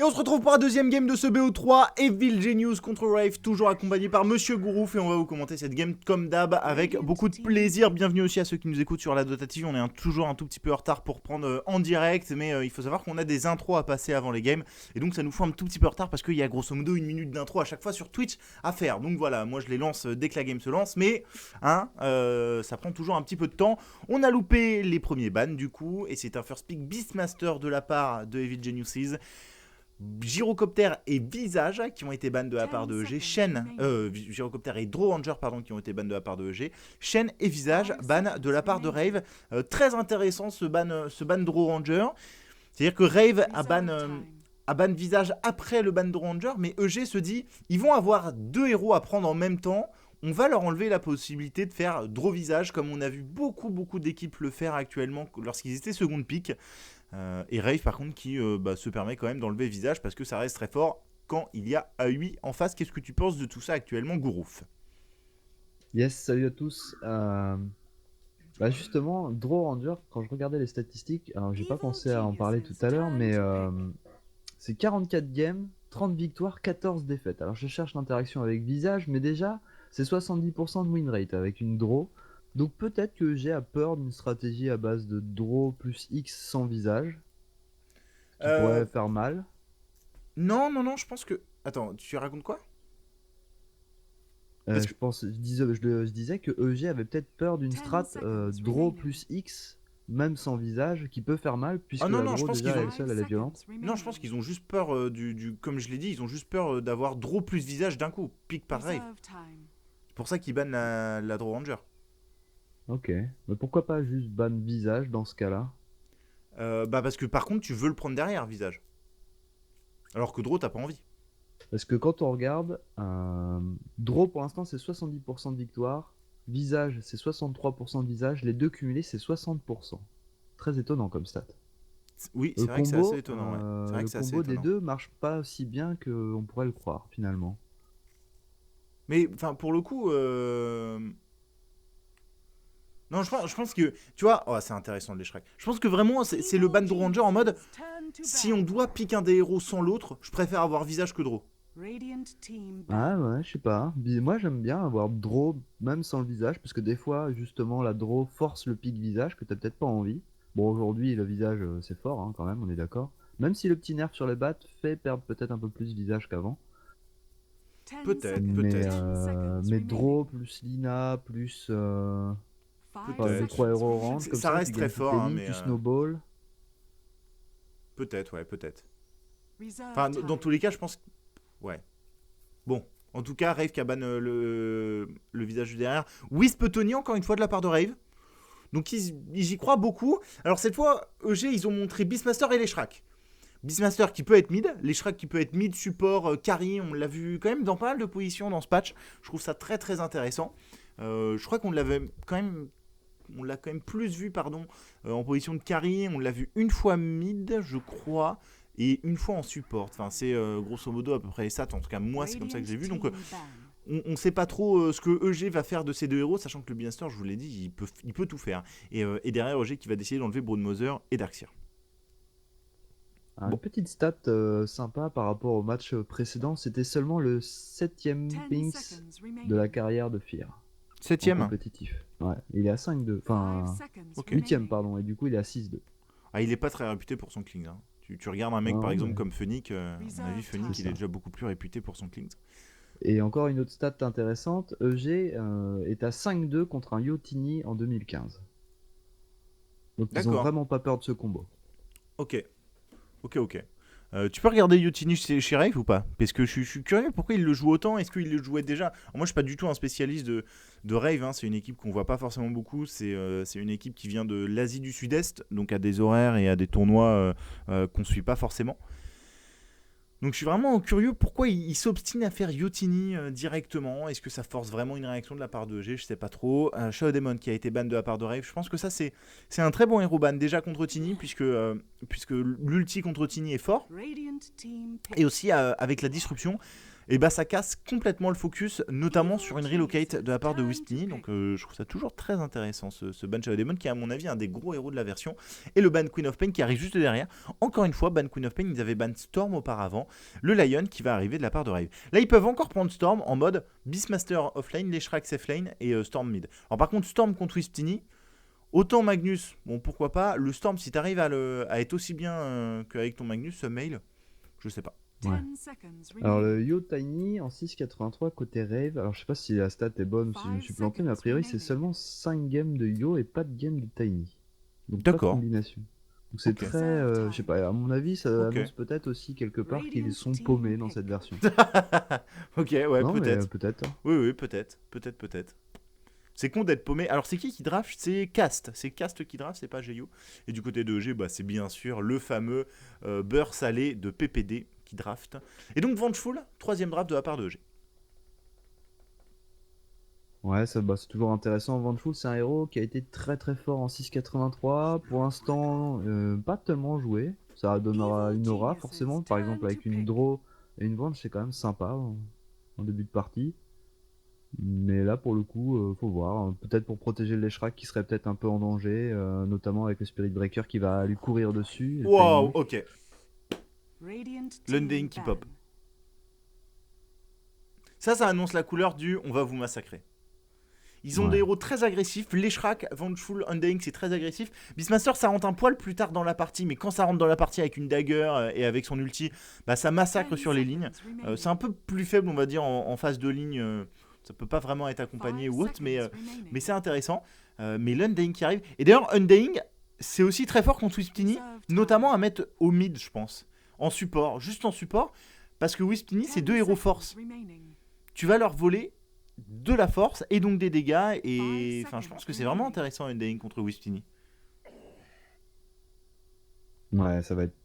on se retrouve pour un deuxième game de ce BO3, Evil Genius contre Rave, toujours accompagné par Monsieur Gourouf, et on va vous commenter cette game comme d'hab avec beaucoup de plaisir. Bienvenue aussi à ceux qui nous écoutent sur la Dota TV, on est toujours un tout petit peu en retard pour prendre en direct, mais il faut savoir qu'on a des intros à passer avant les games, et donc ça nous fout un tout petit peu en retard parce qu'il y a grosso modo une minute d'intro à chaque fois sur Twitch à faire. Donc voilà, moi je les lance dès que la game se lance, mais ça prend toujours un petit peu de temps. On a loupé les premiers bans du coup, et c'est un first pick Beastmaster de la part de Evil Geniuses. Gyrocopter et Visage qui ont été bans de la part de EG. Gyrocopter et Draw Ranger qui ont été bans de la part de EG. Shen et Visage ban de la part de Rave. Très intéressant ce ban Draw Ranger. C'est-à-dire que Rave a ban Visage après le ban Draw Ranger, mais EG se dit ils vont avoir deux héros à prendre en même temps. On va leur enlever la possibilité de faire Draw Visage, comme on a vu beaucoup d'équipes le faire actuellement lorsqu'ils étaient second pick. Et Rave par contre qui se permet quand même d'enlever Visage parce que ça reste très fort quand il y a A8 en face. Qu'est-ce que tu penses de tout ça actuellement, Gourouf? Yes, salut à tous. Justement, Draw Ranger, quand je regardais les statistiques, alors j'ai pas pensé à en parler tout à l'heure, mais c'est 44 games, 30 victoires, 14 défaites. Alors je cherche l'interaction avec Visage, mais déjà c'est 70% de win rate avec une Draw. Donc peut-être que j'ai peur d'une stratégie à base de Draw plus X sans Visage, qui pourrait faire mal. Non, je pense que... Attends, tu racontes quoi? Je disais que EG avait peut-être peur d'une strat Draw plus X, même sans visage, qui peut faire mal, puisque la Draw déjà elle seule elle est violente. Non, je pense qu'ils ont juste peur comme je l'ai dit, ils ont juste peur d'avoir Draw plus Visage d'un coup, pick par Rave. C'est pour ça qu'ils bannent la Draw Ranger. Ok, mais pourquoi pas juste ban visage dans ce cas-là? Parce que par contre tu veux le prendre derrière, Visage. Alors que Draw t'as pas envie. Parce que quand on regarde, Draw pour l'instant c'est 70% de victoire, visage c'est 63% de visage, les deux cumulés c'est 60%. Très étonnant comme stat. Oui, c'est vrai que c'est assez étonnant. Ouais. C'est vrai Le que c'est assez combo des étonnant. deux marche pas aussi bien qu'on pourrait le croire finalement. Mais enfin, pour le coup, non, je pense que tu vois, c'est intéressant le Shrek. Je pense que vraiment c'est le ban Draw Ranger en mode si on doit pick un des héros sans l'autre, je préfère avoir Visage que Draw. Ah ouais, je sais pas. Moi j'aime bien avoir Draw même sans le visage, parce que des fois justement la Draw force le pic visage que t'as peut-être pas envie. Bon, aujourd'hui le visage c'est fort hein, quand même, on est d'accord. Même si le petit nerf sur les battes fait perdre peut-être un peu plus visage qu'avant. Peut-être. Mais Draw plus Lina plus les 3 héros orange, comme ça reste tu très gagnes fort, toutes les hein, lignes, mais tu snowball. peut-être, ouais, peut-être. Enfin, dans tous les cas, je pense. Ouais. Bon. En tout cas, Rave qui a ban le visage du derrière. Wisp Tony, encore une fois, de la part de Rave. Donc, ils y croient beaucoup. Alors, cette fois, EG, ils ont montré Beastmaster et les Shrek. Beastmaster qui peut être mid, les Shrek qui peut être mid, support, carry. On l'a vu quand même dans pas mal de positions dans ce patch. Je trouve ça très intéressant. Je crois qu'on l'avait quand même. On l'a quand même plus vu, en position de carry. On l'a vu une fois mid, je crois, et une fois en support. Enfin, c'est grosso modo à peu près les stats. En tout cas, moi, c'est comme ça que j'ai vu. Donc, on ne sait pas trop ce que EG va faire de ces deux héros, sachant que le Beastmaster, je vous l'ai dit, il peut tout faire. Et derrière, EG qui va décider d'enlever Broodmother et Darkseer. Une petite stat sympa par rapport au match précédent, c'était seulement le 7ème Pinks de la carrière de Fear. 7ème compétitif. Ouais, il est à 5-2. Enfin, 8ème, pardon, et du coup il est à 6-2. Ah, il est pas très réputé pour son clean. Hein. Tu regardes un mec par exemple comme Phoenix, à mon avis, Phoenix il est déjà beaucoup plus réputé pour son clean. Et encore une autre stat intéressante, EG est à 5-2 contre un Yotini en 2015. Donc ils ont vraiment pas peur de ce combo. Ok. Tu peux regarder Yotini chez Rave ou pas? Parce que je suis curieux pourquoi il le joue autant. Est-ce qu'il le jouait déjà? Alors moi je suis pas du tout un spécialiste de Rave, hein. C'est une équipe qu'on voit pas forcément beaucoup. C'est une équipe qui vient de l'Asie du Sud-Est, donc à des horaires et à des tournois qu'on suit pas forcément. Donc je suis vraiment curieux pourquoi il s'obstine à faire Yotini directement. Est-ce que ça force vraiment une réaction de la part de EG? Je sais pas trop. Shadow Demon qui a été ban de la part de Rave. Je pense que ça c'est un très bon héros ban déjà contre Tini puisque l'ulti contre Tini est fort. Et aussi avec la disruption. et bah ça casse complètement le focus, notamment sur une relocate de la part de Wispini. Donc je trouve ça toujours très intéressant ce ban Shadow Demon qui est à mon avis un des gros héros de la version. Et le ban Queen of Pain qui arrive juste derrière. Encore une fois, ban Queen of Pain, ils avaient ban Storm auparavant. Le Lion qui va arriver de la part de Rave. Là ils peuvent encore prendre Storm en mode Beastmaster offlane, les Shrek safe lane et Storm mid. Alors par contre Storm contre Wispini, autant Magnus, bon pourquoi pas. Le Storm si t'arrives à être aussi bien qu'avec ton Magnus, mail, je sais pas. Ouais. Alors le Yo Tiny en 6,83 côté Rave, alors je sais pas si la stat est bonne ou si je me suis planté, mais a priori c'est seulement 5 games de Yo et pas de game de Tiny. Donc pas de D'accord. combination. Donc c'est Ok. très, je sais pas, à mon avis ça Ok. annonce peut-être aussi quelque part qu'ils sont paumés dans cette version. Ok, ouais, Non mais peut-être. peut-être. Oui, peut-être. Peut-être. C'est con d'être paumé. Alors, c'est qui draft? C'est Cast. C'est Cast qui draft, c'est pas Geyo. Et du côté de EG, bah, c'est bien sûr le fameux beurre salé de PPD qui draft. Et donc, Vengeful, troisième draft de la part de EG. Ouais, ça, bah, c'est toujours intéressant. Vengeful, c'est un héros qui a été très très fort en 6,83. Pour l'instant, pas tellement joué. Ça donnera une aura forcément. Par exemple, avec une draw et une venge, c'est quand même sympa en début de partie. Mais là, pour le coup, faut voir. Peut-être pour protéger le Leshrac qui serait peut-être un peu en danger, notamment avec le Spirit Breaker qui va lui courir dessus. Et le Wow, timing. ok. L'Undying qui pop. Ça annonce la couleur du on va vous massacrer. Ils ont Ouais. des héros très agressifs. Leshrac, Vengeful, Undying, c'est très agressif. Beastmaster, ça rentre un poil plus tard dans la partie, mais quand ça rentre dans la partie avec une dagger et avec son ulti, bah, ça massacre sur les lignes. C'est un peu plus faible, on va dire, en phase de ligne. Ça peut pas vraiment être accompagné ou autre, mais c'est intéressant. Mais l'Undying qui arrive. Et d'ailleurs, Undying, c'est aussi très fort contre Wispini, notamment à mettre au mid, je pense. En support, juste en support. Parce que Wispini, c'est deux héros force. Tu vas leur voler de la force et donc des dégâts. Et enfin, je pense que c'est vraiment intéressant Undying contre Wispini. Ouais, ça va être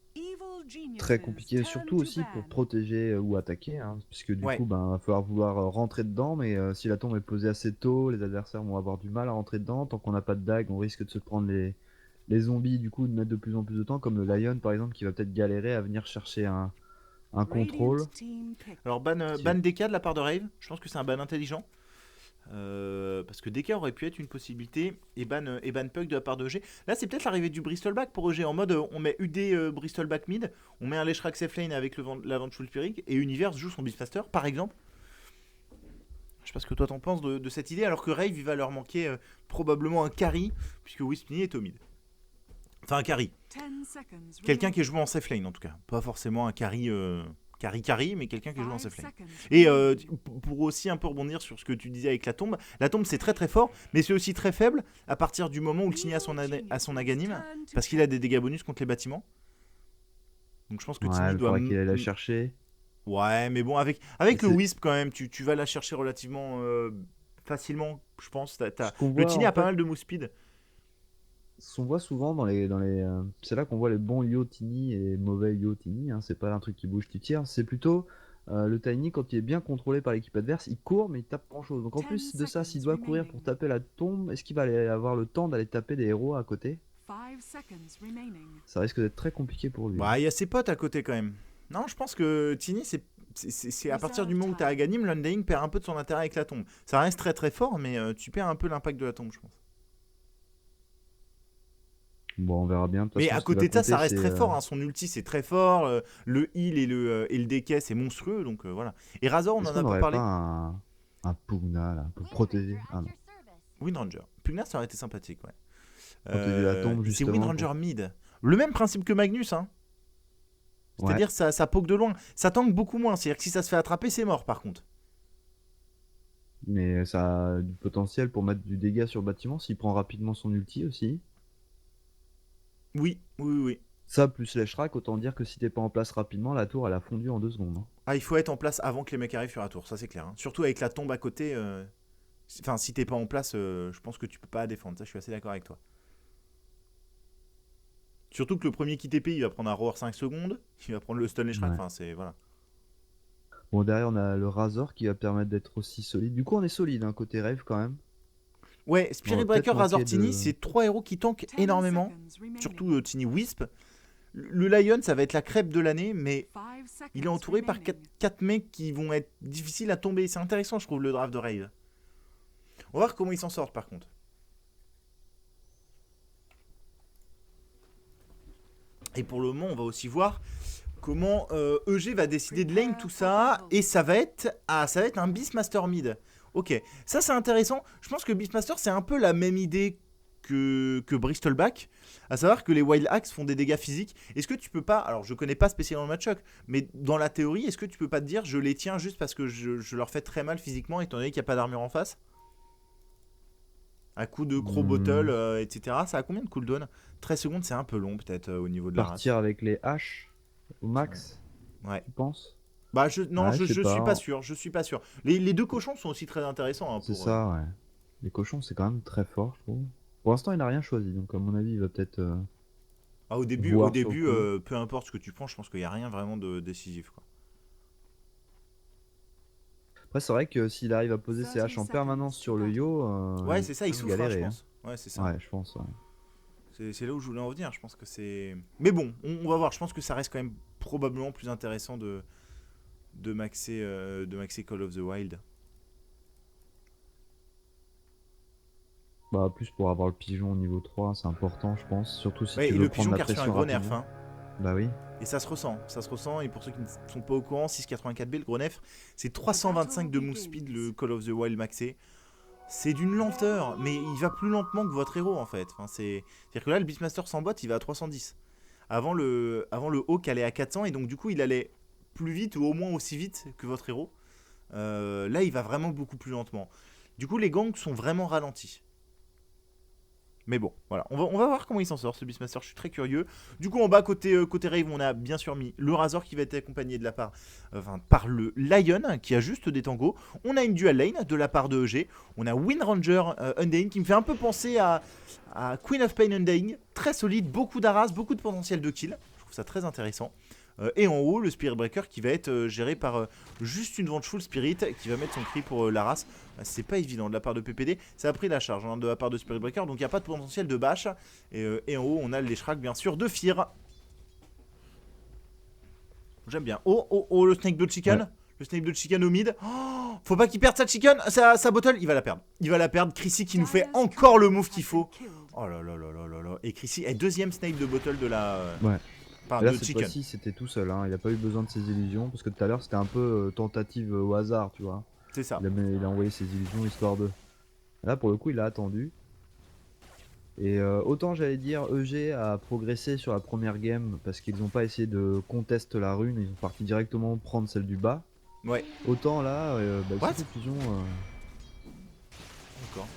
très compliqué, surtout aussi pour protéger ou attaquer, hein, puisque du Ouais. coup, ben, va falloir vouloir rentrer dedans, mais si la tombe est posée assez tôt, les adversaires vont avoir du mal à rentrer dedans. Tant qu'on n'a pas de dague, on risque de se prendre les zombies, du coup, de mettre de plus en plus de temps, comme le Lion par exemple, qui va peut-être galérer à venir chercher un contrôle. Alors, ban DK de la part de Rave, je pense que c'est un ban intelligent. Parce que DK aurait pu être une possibilité et ban Pug de la part de EG. Là c'est peut-être l'arrivée du Bristolback pour EG en mode on met UD Bristolback mid, on met un Leshrac safe lane avec la Vengeful Spirit et Universe joue son Beastmaster par exemple. Je sais pas ce que toi t'en penses de cette idée, alors que Rave il va leur manquer probablement un carry puisque Wispini est au mid. Enfin un carry. Quelqu'un qui est joué en safe lane en tout cas, pas forcément un carry mais quelqu'un qui joue en safe lane. Et pour aussi un peu rebondir sur ce que tu disais avec la tombe c'est très très fort, mais c'est aussi très faible à partir du moment où le Tiny a son Aghanim, parce qu'il a des dégâts bonus contre les bâtiments. Donc je pense que Ouais, Tiny il doit... faudra qu'il aille la chercher. Ouais, mais bon, avec le Wisp quand même, tu vas la chercher relativement facilement, je pense. Ce qu'on Le voit, Tiny en a pas fait, mal de move speed. ce qu'on voit souvent c'est là qu'on voit les bons Yo Tiny et mauvais Yo Tiny, hein, c'est pas un truc qui bouge qui tire, c'est plutôt le Tiny quand il est bien contrôlé par l'équipe adverse, il court mais il tape grand chose. Donc en plus de ça, s'il doit courir pour taper la tombe, est-ce qu'il va aller avoir le temps d'aller taper des héros à côté? Ça risque d'être très compliqué pour lui. Bah, il y a ses potes à côté quand même. Non, je pense que Tiny, c'est à partir du moment où tu as Aghanim, l'Undying perd un peu de son intérêt avec la tombe. Ça reste très très fort, mais tu perds un peu l'impact de la tombe, je pense. Bon, on verra bien. De toute Mais façon, à ce qui va côté de ça, ça compter, reste c'est, très fort. Hein. Son ulti, c'est très fort. Le heal et le decay, c'est monstrueux. Donc voilà. Et Razor, on est-ce en qu'on a pas n'aurait parlé. pas un Pugna là pour protéger? Ah non. Windranger. Pugna, ça aurait été sympathique, ouais. Protéger la tombe, C'est justement. Windranger mid. Le même principe que Magnus, hein. Ouais. C'est-à-dire ça poke de loin. Ça tank beaucoup moins. C'est-à-dire que si ça se fait attraper, c'est mort par contre. Mais ça a du potentiel pour mettre du dégât sur le bâtiment s'il prend rapidement son ulti aussi. Oui. Ça, plus les Shrek, autant dire que si t'es pas en place rapidement, la tour elle a fondu en 2 secondes. Hein. Ah, il faut être en place avant que les mecs arrivent sur la tour, ça c'est clair. Hein. Surtout avec la tombe à côté. Enfin, si t'es pas en place, je pense que tu peux pas défendre. Ça, je suis assez d'accord avec toi. Surtout que le premier qui TP, il va prendre un roar 5 secondes. Il va prendre le stun et Shrek. Ouais. Enfin, c'est. Voilà. Bon, derrière on a le Razor qui va permettre d'être aussi solide. Du coup, on est solide, hein, côté Rave quand même. Ouais, Spirit On va Breaker, peut-être Razor, manquer Tiny, de- c'est 3 héros qui tankent énormément. Surtout Tiny Wisp. Le Lion, ça va être la crêpe de l'année, mais il est entouré par 4 mecs qui vont être difficiles à tomber. C'est intéressant, je trouve, le draft de Raid. On va voir comment ils s'en sortent, par contre. Et pour le moment, on va aussi voir comment EG va décider de lane tout ça. Et ça va être un Beastmaster mid. Ok, ça c'est intéressant. Je pense que Beastmaster, c'est un peu la même idée que Bristolback, à savoir que les Wild Axe font des dégâts physiques. Est-ce que tu peux pas, alors je connais pas spécialement le match-up, mais dans la théorie, est-ce que tu peux pas te dire je les tiens juste parce que je leur fais très mal physiquement étant donné qu'il n'y a pas d'armure en face? À coup de Crow Bottle, etc. Ça a combien de cooldown? 13 secondes, c'est un peu long peut-être au niveau de la race. Partir avec les haches au max, Ouais. tu penses? Bah non, Ouais, je sais suis pas. pas sûr, je suis pas sûr. Les deux cochons sont aussi très intéressants. Hein, C'est pour, ça, ouais. Les cochons, c'est quand même très fort, je trouve. Pour l'instant, il n'a rien choisi, donc à mon avis, il va peut-être Ah, au début, voir sur le coup. peu importe ce que tu prends, je pense qu'il n'y a rien vraiment de décisif. Quoi. Après, c'est vrai que s'il arrive à poser ses haches en permanence sur le yo, Ouais, c'est ça, il peut souffre, galérer, je hein. pense. Ouais, c'est ça. Ouais, je pense, ouais. C'est là où je voulais en venir, je pense que c'est... Mais bon, on va voir, je pense que ça reste quand même probablement plus intéressant de maxer Call of the Wild. Bah, plus pour avoir le pigeon au niveau 3, c'est important, je pense. Surtout si Ouais, tu et veux le prendre pigeon la qui a reçu un pression gros nerf, rapidement. hein. Bah oui. Et ça se ressent, et pour ceux qui ne sont pas au courant, 684B, le gros nerf, c'est 325 de move speed, le Call of the Wild maxé. C'est d'une lenteur, mais il va plus lentement que votre héros en fait. Enfin, c'est-à-dire que là, le Beastmaster sans bot, il va à 310. Avant le Hawk allait à 400, et donc du coup, il allait plus vite, ou au moins aussi vite que votre héros. Là, il va vraiment beaucoup plus lentement. Du coup, les gangs sont vraiment ralentis. Mais bon, voilà, on va voir comment il s'en sort ce Beastmaster, je suis très curieux. Du coup, en bas, côté Rave, on a bien sûr mis le Razor qui va être accompagné de la part, par le Lion qui a juste des tangos. On a une dual lane de la part de EG. On a Wind Ranger Undying qui me fait un peu penser à Queen of Pain Undying. Très solide, beaucoup d'arras, beaucoup de potentiel de kill. Je trouve ça très intéressant. Et en haut, le Spirit Breaker qui va être géré par juste une Vengeful Spirit qui va mettre son cri pour la race. C'est pas évident de la part de PPD. Ça a pris la charge de la part de Spirit Breaker, donc il n'y a pas de potentiel de bash. Et en haut, on a les Shrek bien sûr de Fear. J'aime bien. Oh, le Snake Blood Chicken. Ouais. Le Snake Blood Chicken au mid. Oh, faut pas qu'il perde sa chicken, sa bottle. Il va la perdre. Il va la perdre. Chrissy qui nous fait encore le move qu'il faut. Oh là là là là là là. Et Chrissy est deuxième Snake de bottle de la... Ouais. Enfin, là, de cette chicken. fois-ci, c'était tout seul. Hein. Il a pas eu besoin de ses illusions. Parce que tout à l'heure, c'était un peu tentative au hasard, tu vois. C'est ça. Il a envoyé ses illusions histoire de... Là, pour le coup, il a attendu. Et autant j'allais dire EG a progressé sur la première game parce qu'ils n'ont pas essayé de contester la rune, ils sont partis directement prendre celle du bas. Ouais. Autant là, ils sont fusion. D'accord.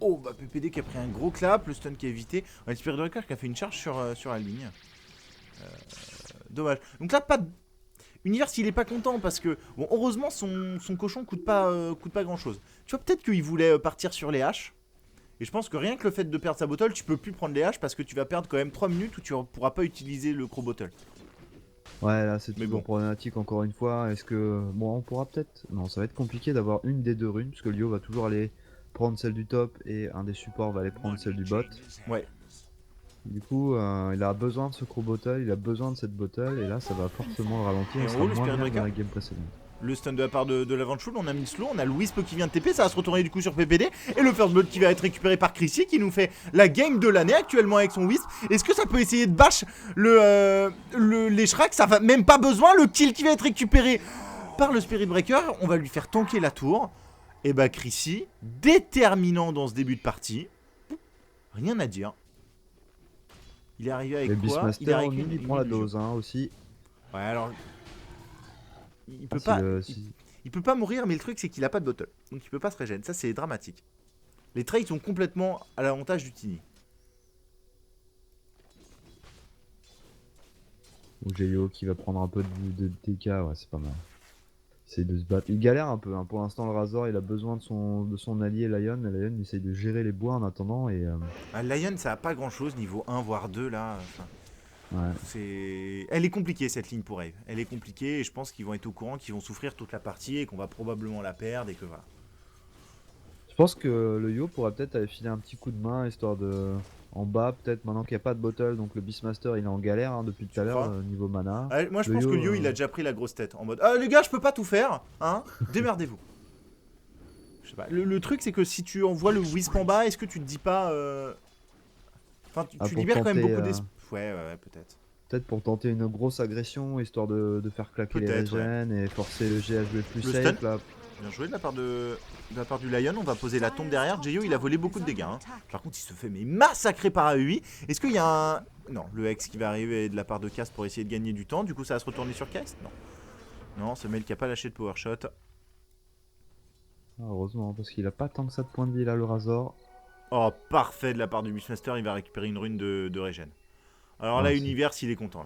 Oh bah PPD qui a pris un gros clap, le stun qui a évité. Le Spirit Breaker qui a fait une charge sur la ligne. Dommage. Donc là, pas de... Univers, il est pas content parce que, bon, heureusement, son cochon coûte pas grand chose. Tu vois, peut-être qu'il voulait partir sur les haches. Et je pense que rien que le fait de perdre sa bottle, tu peux plus prendre les haches parce que tu vas perdre quand même 3 minutes où tu pourras pas utiliser le Crow Bottle. Ouais, là c'est toujours problématique encore une fois. Est-ce que. Bon, on pourra peut-être. Non, ça va être compliqué d'avoir une des deux runes parce que Lio va toujours aller prendre celle du top et un des supports va aller prendre celle du bot. Ouais. Du coup, il a besoin de ce Crow Bottle, il a besoin de cette bottle et là ça va forcément le ralentir. Et en haut, le Spirit Breaker dans la game précédente. Le stun de la part de la Vengeful, on a mis slow, on a le Wisp qui vient de TP, ça va se retourner du coup sur PPD. Et le First Blood qui va être récupéré par Chrissy qui nous fait la game de l'année actuellement avec son Wisp. Est-ce que ça peut essayer de bash les Shrek? Ça va même pas besoin, le kill qui va être récupéré par le Spirit Breaker. On va lui faire tanker la tour. Et bah Chrissy, déterminant dans ce début de partie. Rien à dire. Il est arrivé avec quoi? Il prend la dose hein, aussi. Ouais alors... Il peut pas... Il peut pas mourir, mais le truc c'est qu'il a pas de bottle. Donc il peut pas se régénérer. Ça c'est dramatique. Les trades sont complètement à l'avantage du Tiny. Ou Jayo qui va prendre un peu de TK, ouais c'est pas mal. Essaye de se battre. Il galère un peu, hein. Pour l'instant le Razor il a besoin de son allié Lion. Et Lion il essaye de gérer les bois en attendant et... Lion ça a pas grand chose niveau 1 voire 2 là. Enfin, ouais. Elle est compliquée cette ligne pour Eve. Elle est compliquée et je pense qu'ils vont être au courant, qu'ils vont souffrir toute la partie et qu'on va probablement la perdre et que voilà. Je pense que le Yo pourrait peut-être aller filer un petit coup de main histoire de... En bas, peut-être maintenant qu'il n'y a pas de bottle, donc le Beastmaster il est en galère hein, depuis tout à l'heure crois niveau mana. Ouais, moi je Le pense que Yo, Lio il a déjà pris la grosse tête en mode ah les gars je peux pas tout faire, hein, démerdez-vous. Je sais pas, le truc c'est que si tu envoies le Wisp en bas, est-ce que tu te dis pas enfin tu pour libères quand même tenter, beaucoup d'espace. Ouais, peut-être. peut-être pour tenter une grosse agression, histoire de faire claquer les Peut-être, ouais. régènes et forcer le G à jouer plus Le stun, safe là. bien joué de la part du Lion, on va poser la tombe derrière. Jayo il a volé beaucoup de dégâts. Hein. Par contre il se fait mais massacrer par AEI. Est-ce qu'il y a un... Non, le Hex qui va arriver de la part de Cast pour essayer de gagner du temps. Du coup ça va se retourner sur Cast. Non. Non, ce mail qui a pas lâché de power shot. Ah, heureusement, parce qu'il a pas tant que ça de points de vie là, le Razor. Oh, parfait de la part du Beastmaster, il va récupérer une rune de régène. Alors là, Ah, Universe, il est content.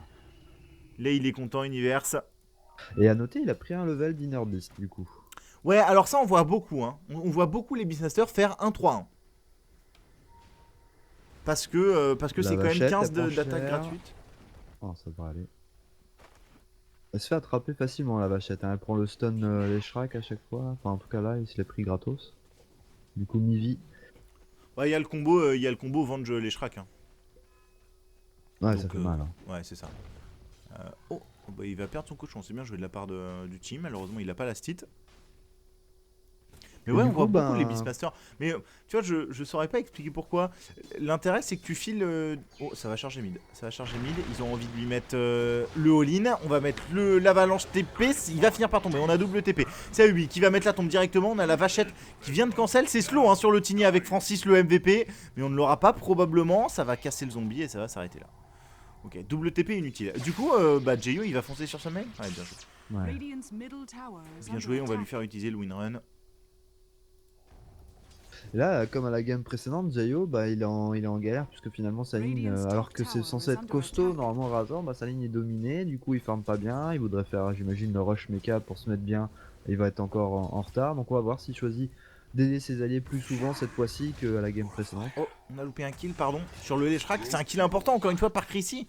Là, il est content, Universe. et à noter, il a pris un level d'Inner Beast du coup. Ouais, alors ça, on voit beaucoup. Hein. On voit beaucoup les Beastmasters faire 1-3-1. Parce que La c'est quand même vachette, 15 elle prend d'attaque cher. gratuite. Oh, ça devrait aller. Elle se fait attraper facilement la vachette, hein. Elle prend le stun les Shrek à chaque fois. Enfin, en tout cas là, il se l'est pris gratos. Du coup, mi-vie. Ouais, il y a le combo Venge les Shrek. Hein. Ouais, Donc, ça fait mal. Hein. Ouais, c'est ça. Oh, bah, il va perdre son cochon. C'est bien joué de la part du team. Malheureusement, il a pas la stit. Mais Et ouais, du on coup, voit beaucoup les ben, Beastmasters. Mais tu vois, je saurais pas expliquer pourquoi. L'intérêt, c'est que tu files. Oh, ça va charger mid. Ça va charger mid. Ils ont envie de lui mettre le all-in. On va mettre l'avalanche TP. Il va finir par tomber. On a double TP. C'est Ubi qui va mettre la tombe directement. On a la vachette qui vient de cancel. C'est slow hein, sur le Tiny avec Francis, le MVP. Mais on ne l'aura pas probablement. Ça va casser le zombie et ça va s'arrêter là. Ok, double TP inutile. Du coup, bah, Jayo il va foncer sur ce mail. Ouais, bien joué. ouais. Bien joué, on va lui faire utiliser le win run. Et là, comme à la game précédente, Jayo, bah, il est en galère puisque finalement sa ligne, alors que c'est censé être costaud, normalement Razor, bah, sa ligne est dominée, du coup il farm pas bien, il voudrait faire, j'imagine, le rush mecha pour se mettre bien, et il va être encore en retard, donc on va voir s'il choisit d'aider ses alliés plus souvent cette fois-ci qu'à la game précédente. Oh, on a loupé un kill, pardon. Sur le Leshrak, c'est un kill important encore une fois par Chrissy.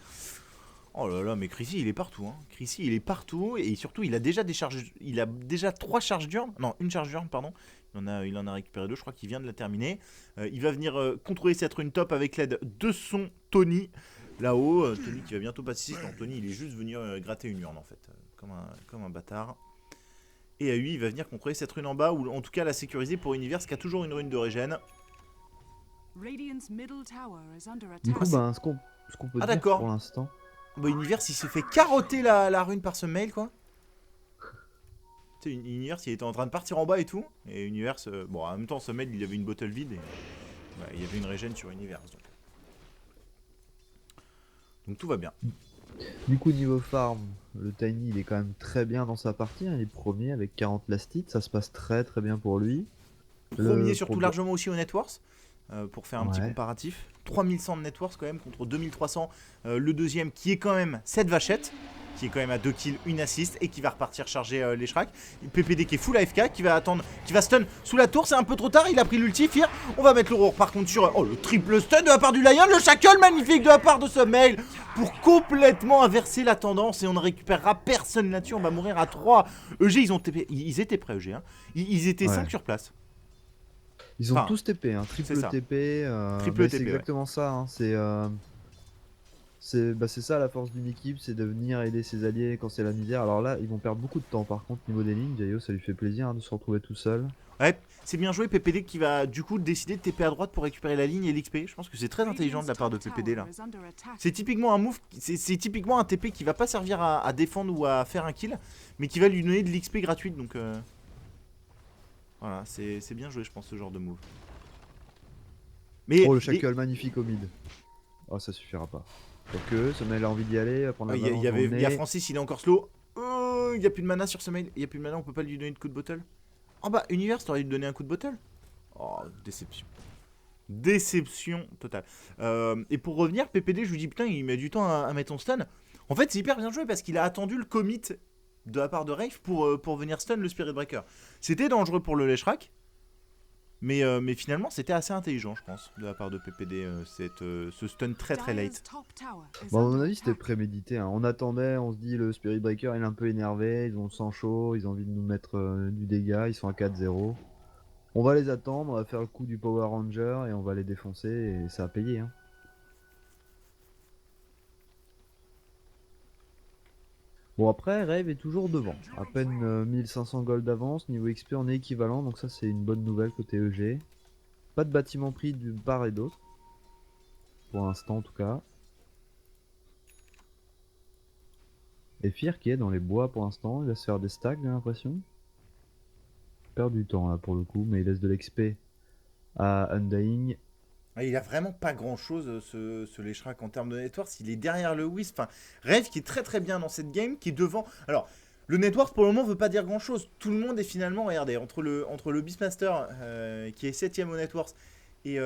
Oh là là, mais Chrissy il est partout. Hein. Chrissy il est partout et surtout il a déjà des charges. Il a déjà 3 charges d'urne. Non, une charge d'urne, pardon. Il en a récupéré 2, je crois qu'il vient de la terminer. Il va venir contrôler cette rune top avec l'aide de son Tony. Là-haut, Tony qui va bientôt passer ici. Non, Tony il est juste venu gratter une urne en fait. Comme un bâtard. Et à lui il va venir contrôler cette rune en bas, ou en tout cas la sécuriser pour Universe qui a toujours une rune de régène. Du coup, ben, ce qu'on peut Ah dire d'accord. pour l'instant, Bah, Universe il s'est fait carotter la rune par ce mail quoi. Tu sais, Universe il était en train de partir en bas et tout. Et Universe, bon en même temps ce mail il avait une bottle vide et bah, il y avait une régène sur Universe. Donc tout va bien. du coup niveau farm, le Tiny il est quand même très bien dans sa partie, hein, il est premier avec 40 lastites, ça se passe très très bien pour lui. Premier surtout largement aussi au Networks. Pour faire un petit Ouais. comparatif. 3100 de Networks quand même contre 2300. Le deuxième qui est quand même cette vachette. Qui est quand même à 2 kills, une assist et qui va repartir charger les Shrek. PPD qui est full AFK, qui va attendre, qui va stun sous la tour, c'est un peu trop tard, il a pris l'ulti, Fear. On va mettre l'aurore par contre sur oh, le triple stun de la part du Lion, le shackle magnifique de la part de ce mail pour complètement inverser la tendance et on ne récupérera personne là-dessus, on va mourir à 3. EG, ils étaient prêts EG, hein. Ils étaient 5 sur place. Ils ont Enfin, tous TP, hein, triple TP, triple TP, c'est exactement ça, hein, c'est ça la force d'une équipe, c'est de venir aider ses alliés quand c'est la misère. Alors là, ils vont perdre beaucoup de temps par contre niveau des lignes, Jayo ça lui fait plaisir hein, de se retrouver tout seul. Ouais, c'est bien joué PPD qui va du coup décider de TP à droite pour récupérer la ligne et l'XP. Je pense que c'est très intelligent de la part de PPD là. C'est typiquement un move, c'est typiquement un TP qui va pas servir à défendre ou à faire un kill, mais qui va lui donner de l'XP gratuite. Donc voilà, c'est bien joué je pense ce genre de move. Mais Oh le shackle magnifique au mid. Oh ça suffira pas. Donc ce mail a envie d'y aller, prendre la il balance y a Francis, il est encore slow. Il y a plus de mana sur ce mail, il y a plus de mana, on peut pas lui donner de coup de bottle. Oh bah Universe, t'aurais dû lui donner un coup de bottle. Oh déception. Déception totale. Et pour revenir, PPD, je lui dis putain, il met du temps à mettre son stun. En fait, c'est hyper bien joué parce qu'il a attendu le commit de la part de Rafe pour venir stun le Spirit Breaker. C'était dangereux pour le Leshrak, mais finalement, c'était assez intelligent, je pense, de la part de PPD, ce stun très très late. Bon, à mon avis, c'était prémédité. Hein. On attendait, on se dit le Spirit Breaker il est un peu énervé, ils ont le sang chaud, ils ont envie de nous mettre du dégât, ils sont à 4-0. On va les attendre, on va faire le coup du Power Ranger et on va les défoncer et ça a payé. Hein. Bon après, Rave est toujours devant. À peine 1500 gold d'avance, niveau XP on est équivalent, donc ça c'est une bonne nouvelle côté EG. Pas de bâtiment pris d'une part et d'autre. Pour l'instant en tout cas. Et Fear qui est dans les bois pour l'instant, il va se faire des stacks j'ai l'impression. Perd du temps là pour le coup, mais il laisse de l'XP à Undying. Ah, il a vraiment pas grand chose ce Leshrac en termes de network. Il est derrière le Wisp. Enfin, Rave qui est très très bien dans cette game, qui est devant. Alors, le network pour le moment veut pas dire grand chose. Tout le monde est finalement, regardez, entre le Beastmaster qui est 7ème au network et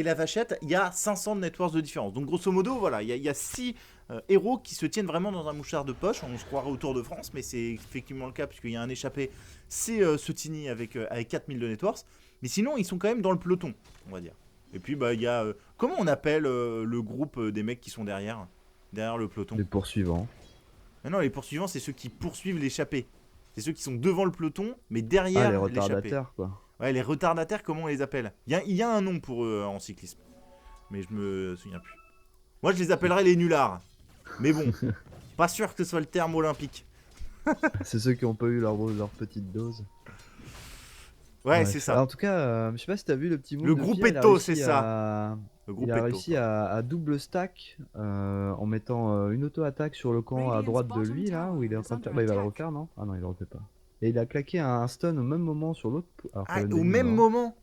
la Vachette, il y a 500 de networks de différence. Donc grosso modo, voilà, il y a 6 héros qui se tiennent vraiment dans un mouchard de poche. On se croirait au Tour de France, mais c'est effectivement le cas puisqu'il y a un échappé. C'est ce Tiny avec 4000 de networks. Mais sinon, ils sont quand même dans le peloton, on va dire. Et puis, bah, il y a. Comment on appelle le groupe des mecs qui sont derrière le peloton? Les poursuivants. Mais non, les poursuivants, c'est ceux qui poursuivent l'échappé. C'est ceux qui sont devant le peloton, mais Ah, derrière les l'échappé. retardataires quoi. Ouais, les retardataires, comment on les appelle? Il y a un nom pour eux en cyclisme. Mais je me souviens plus. Moi, je les appellerais les nullards. Mais bon, pas sûr que ce soit le terme olympique. C'est ceux qui ont pas eu leur petite dose. Ouais, c'est ça. Alors, en tout cas, je sais pas si t'as vu le petit move Le de groupe Fear, il a Eto, réussi c'est à- ça. Le Il groupe a Eto. réussi à double stack en mettant une auto-attaque sur le camp à droite de lui là où il est en train de faire. Bah il va le refaire non? Ah non il le refait pas. Et il a claqué un stun au même moment sur l'autre. Alors que Ah, le au Undying même est mort. moment.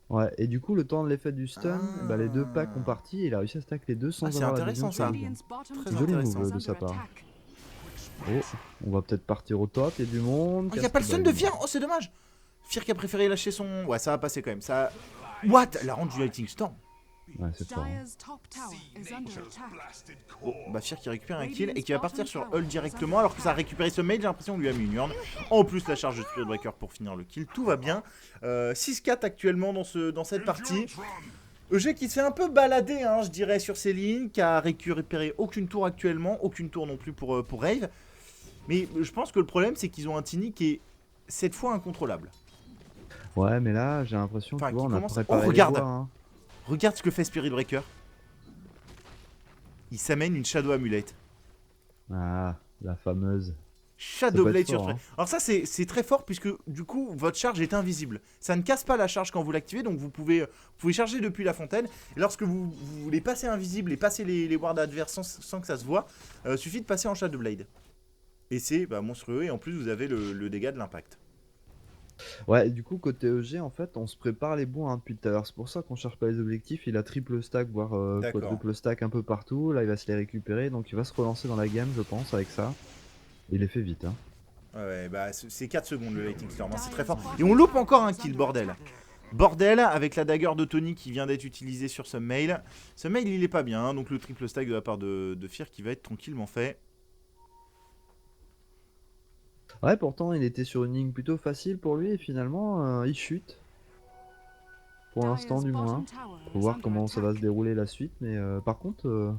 Ouais, et du coup le temps de l'effet du stun, Ah. bah, les deux packs ont parti et il a réussi à stack les deux sans Ah, c'est avoir la intéressant, vision ça. sur le Radiant's bottom Très tower joli intéressant. move is de sa under part. attack. Oh, on va peut-être partir au top, il y a du monde. Oh, il n'y a pas le stun de Fear. Oh, c'est dommage. Fear qui a préféré lâcher son. Ouais, ça va passer quand même. Ça. What? Elle a rendu Lightning Storm. Ouais, c'est fort. Hein. Dyer's top tower is under attack. Oh, bah Fear qui récupère un kill et qui va partir sur Hull directement alors que ça a récupéré ce mage, j'ai l'impression qu'on lui a mis une urne. En plus la charge de Spirit Breaker pour finir le kill, tout va bien. 6-4 actuellement dans cette partie. EG qui se fait un peu balader, hein, je dirais, sur ses lignes, qui a récupéré aucune tour actuellement, aucune tour non plus pour Rave. Mais je pense que le problème c'est qu'ils ont un Tiny qui est cette fois incontrôlable. Ouais, mais là j'ai l'impression Enfin, que tu vois, qui on a commence- préparé Oh, les regarde. voies, hein. Regarde ce que fait Spirit Breaker. Il s'amène une Shadow Amulette. Ah, la fameuse. Shadow Ça peut Blade être sur fort, Spray. hein. Alors ça c'est très fort puisque du coup votre charge est invisible. Ça ne casse pas la charge quand vous l'activez, donc vous pouvez charger depuis la fontaine. Et lorsque vous voulez passer invisible et passer les wards adverses sans que ça se voit, suffit de passer en Shadow Blade. Et c'est monstrueux et en plus vous avez le dégât de l'impact. Ouais, du coup, côté EG, en fait, on se prépare les bons hein, depuis tout à l'heure. C'est pour ça qu'on cherche pas les objectifs. Il a triple stack, voire D'accord. quadruple stack un peu partout. Là, il va se les récupérer. Donc, il va se relancer dans la game, je pense, avec ça. Il les fait vite. Hein. Ouais, bah c'est 4 secondes le Lightning Storm, hein, c'est très fort. Et on loupe encore un kill, bordel. Bordel, avec la dagger de Tony qui vient d'être utilisée sur ce mail. Ce mail, il est pas bien, hein, donc le triple stack de la part de Fear qui va être tranquillement fait. Ouais, pourtant, il était sur une ligne plutôt facile pour lui. Et finalement, il chute. Pour l'instant, du moins. Faut voir comment ça va se dérouler la suite. Mais par contre,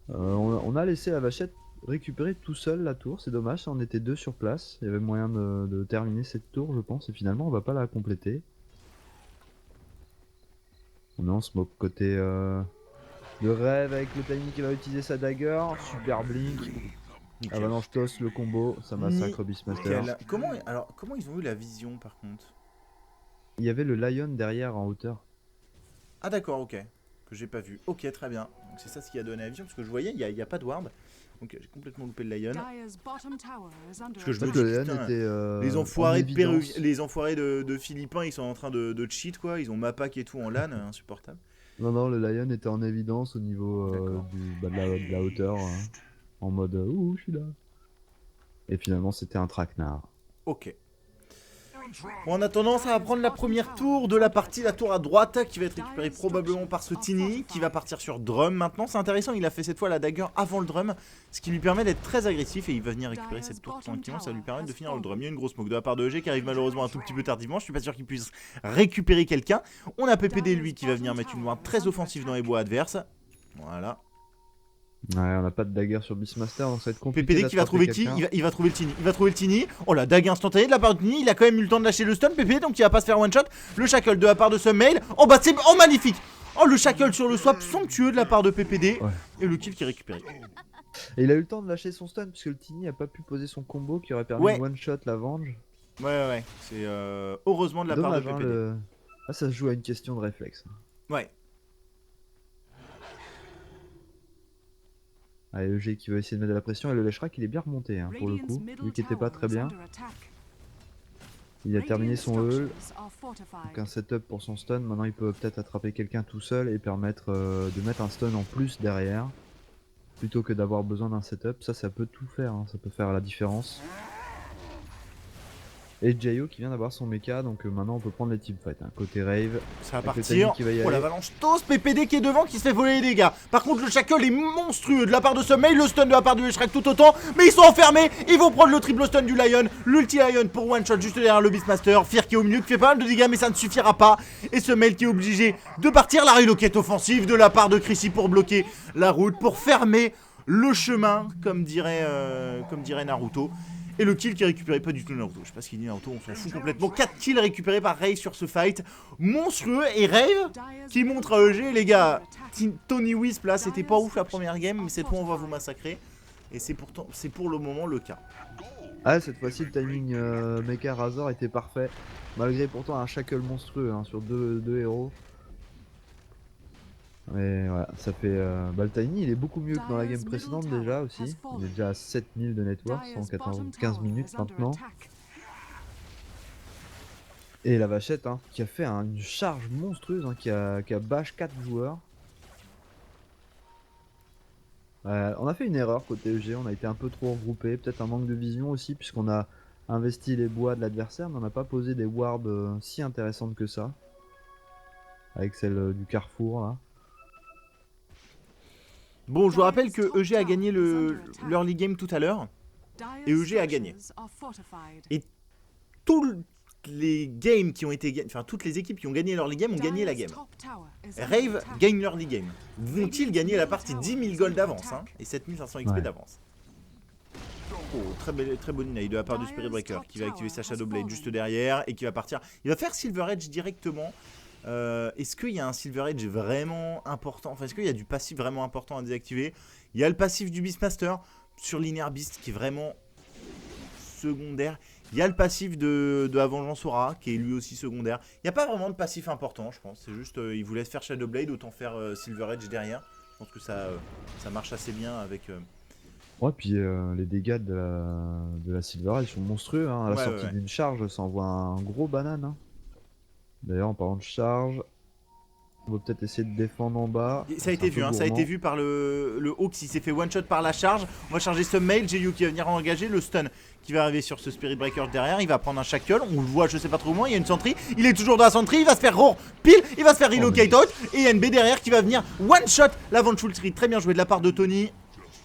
on a laissé la Vachette récupérer tout seul la tour. C'est dommage, on était deux sur place. Il y avait moyen de terminer cette tour, je pense. Et finalement, on va pas la compléter. On est en smoke côté de Rêve avec le timing qui va utiliser sa dagger. Super blink. Nickel. Avalanche toss le combo. Ça massacre Beastmaster. Nickel. Comment ils ont eu la vision par contre? Il y avait le Lion derrière en hauteur. Ah d'accord, ok. Que j'ai pas vu. Ok, très bien. Donc c'est ça ce qui a donné la vision, parce que je voyais, il y a pas de ward. Donc j'ai complètement loupé le Lion. Dyer's bottom tower is under Parce que je En me fait, dis, le Lion putain, était les en enfoirés de évidence. les enfoirés de Philippins, ils sont en train de cheat quoi. Ils ont Mapac et tout en LAN, insupportable. Non, le Lion était en évidence au niveau D'accord. de la hauteur, hein, en mode ouh, je suis là. Et finalement, c'était un traquenard. Ok. Bon, en attendant, ça va prendre la première tour de la partie, la tour à droite, qui va être récupérée probablement par ce Tiny, qui va partir sur Drum. Maintenant, c'est intéressant, il a fait cette fois la dagger avant le Drum, ce qui lui permet d'être très agressif et il va venir récupérer cette tour tranquillement, ça va lui permettre de finir le Drum. Il y a une grosse smoke de la part de EG qui arrive malheureusement un tout petit peu tardivement, je suis pas sûr qu'il puisse récupérer quelqu'un. On a PPD lui qui va venir mettre une ward très offensive dans les bois adverses. Voilà. Ouais, on n'a pas de dagger sur Beastmaster, donc ça va être compliqué. PPD qui va trouver qui? Il va trouver le Tiny. Il va trouver le Tiny. Oh la dague instantanée de la part de Tiny. Il a quand même eu le temps de lâcher le stun PPD, donc il va pas se faire one shot. Le shackle de la part de ce mail. Oh bah c'est magnifique. Oh le shackle sur le swap somptueux de la part de PPD. Ouais. Et le kill qui est récupéré. Et il a eu le temps de lâcher son stun puisque le Tiny a pas pu poser son combo qui aurait permis Ouais. de one-shot la Venge. Ouais. C'est heureusement de la part de Dommage, hein, PPD. Ah, ça se joue à une question de réflexe. Ouais. Allez, le G qui veut essayer de mettre de la pression et le Leshrac il est bien remonté hein, pour le coup, vu qu'il était pas très bien. Il a terminé son heal, donc un setup pour son stun. Maintenant il peut peut-être attraper quelqu'un tout seul et permettre de mettre un stun en plus derrière. Plutôt que d'avoir besoin d'un setup, ça peut tout faire, hein, ça peut faire la différence. Et Jayo qui vient d'avoir son mecha, donc maintenant on peut prendre les teamfights. Hein. Côté Rave, Ça va avec le partir. timing qui va y Oh aller. l'avalanche toast, PPD qui est devant, qui se fait voler les dégâts. Par contre le Shackle est monstrueux de la part de Summel, le stun de la part du Shrek tout autant. Mais ils sont enfermés, ils vont prendre le triple stun du Lion. L'ulti Lion pour one shot juste derrière le Beastmaster. Fear qui est au milieu, qui fait pas mal de dégâts mais ça ne suffira pas. Et Summel qui est obligé de partir. La reloquette offensive de la part de Chrissy pour bloquer la route, pour fermer le chemin, comme dirait Naruto. Et le kill qui est récupéré, pas du tout Naruto, je sais pas ce qu'il dit Naruto, on s'en fout complètement. 4 kills récupérés par Rave sur ce fight, monstrueux. Et Rave qui montre à EG, les gars, Tony Wisp là c'était pas ouf la première game, mais cette fois on va vous massacrer. Et c'est pour le moment le cas. Ah, cette fois-ci le timing Mecha Razor était parfait, malgré pourtant un shackle monstrueux hein, sur deux héros. Mais voilà, ça fait... le Tiny il est beaucoup mieux que dans la game précédente déjà aussi. Il est déjà à 7000 de network, 115 minutes maintenant. Et la vachette hein, qui a fait une charge monstrueuse, hein, qui a bash 4 joueurs. On a fait une erreur côté EG, on a été un peu trop regroupé, peut-être un manque de vision aussi puisqu'on a investi les bois de l'adversaire mais on n'a pas posé des wards si intéressantes que ça. Avec celle du carrefour là. Bon, je vous rappelle que EG a gagné l'early game tout à l'heure. Et EG a gagné. Et toutes les games qui ont été gagnées, enfin toutes les équipes qui ont gagné l'early game ont gagné la game. Rave gagne l'early game. Vont-ils gagner la partie 10 000 gold d'avance hein, et 7500 XP d'avance? Oh, très bonne inade de la part du Spirit Breaker qui va activer sa Shadow Blade juste derrière et qui va partir. Il va faire Silver Edge directement. Est-ce qu'il y a un Silver Edge vraiment important? Enfin, est-ce qu'il y a du passif vraiment important à désactiver? Il y a le passif du Beastmaster sur Linear Beast qui est vraiment secondaire. Il y a le passif de la Vengeance Aura qui est lui aussi secondaire. Il n'y a pas vraiment de passif important, je pense. C'est juste, il vous laisse faire Shadow Blade, autant faire Silver Edge derrière. Je pense que ça marche assez bien avec... Ouais, puis les dégâts de la Silver Edge sont monstrueux. Hein. À la sortie d'une charge, ça envoie un gros banane. Hein. D'ailleurs, en parlant de charge, on va peut-être essayer de défendre en bas. Ça a été vu, hein, ça a été vu par le Hawk, il s'est fait one shot par la charge. On va charger ce mail, Jayu qui va venir engager, le stun qui va arriver sur ce Spirit Breaker derrière. Il va prendre un shackle, on le voit, je sais pas trop loin, il y a une sentry. Il est toujours dans la sentry, il va se faire roar pile, il va se faire relocate out. Et NB derrière qui va venir one shot la Vengeful Tree. Très bien joué de la part de Tony.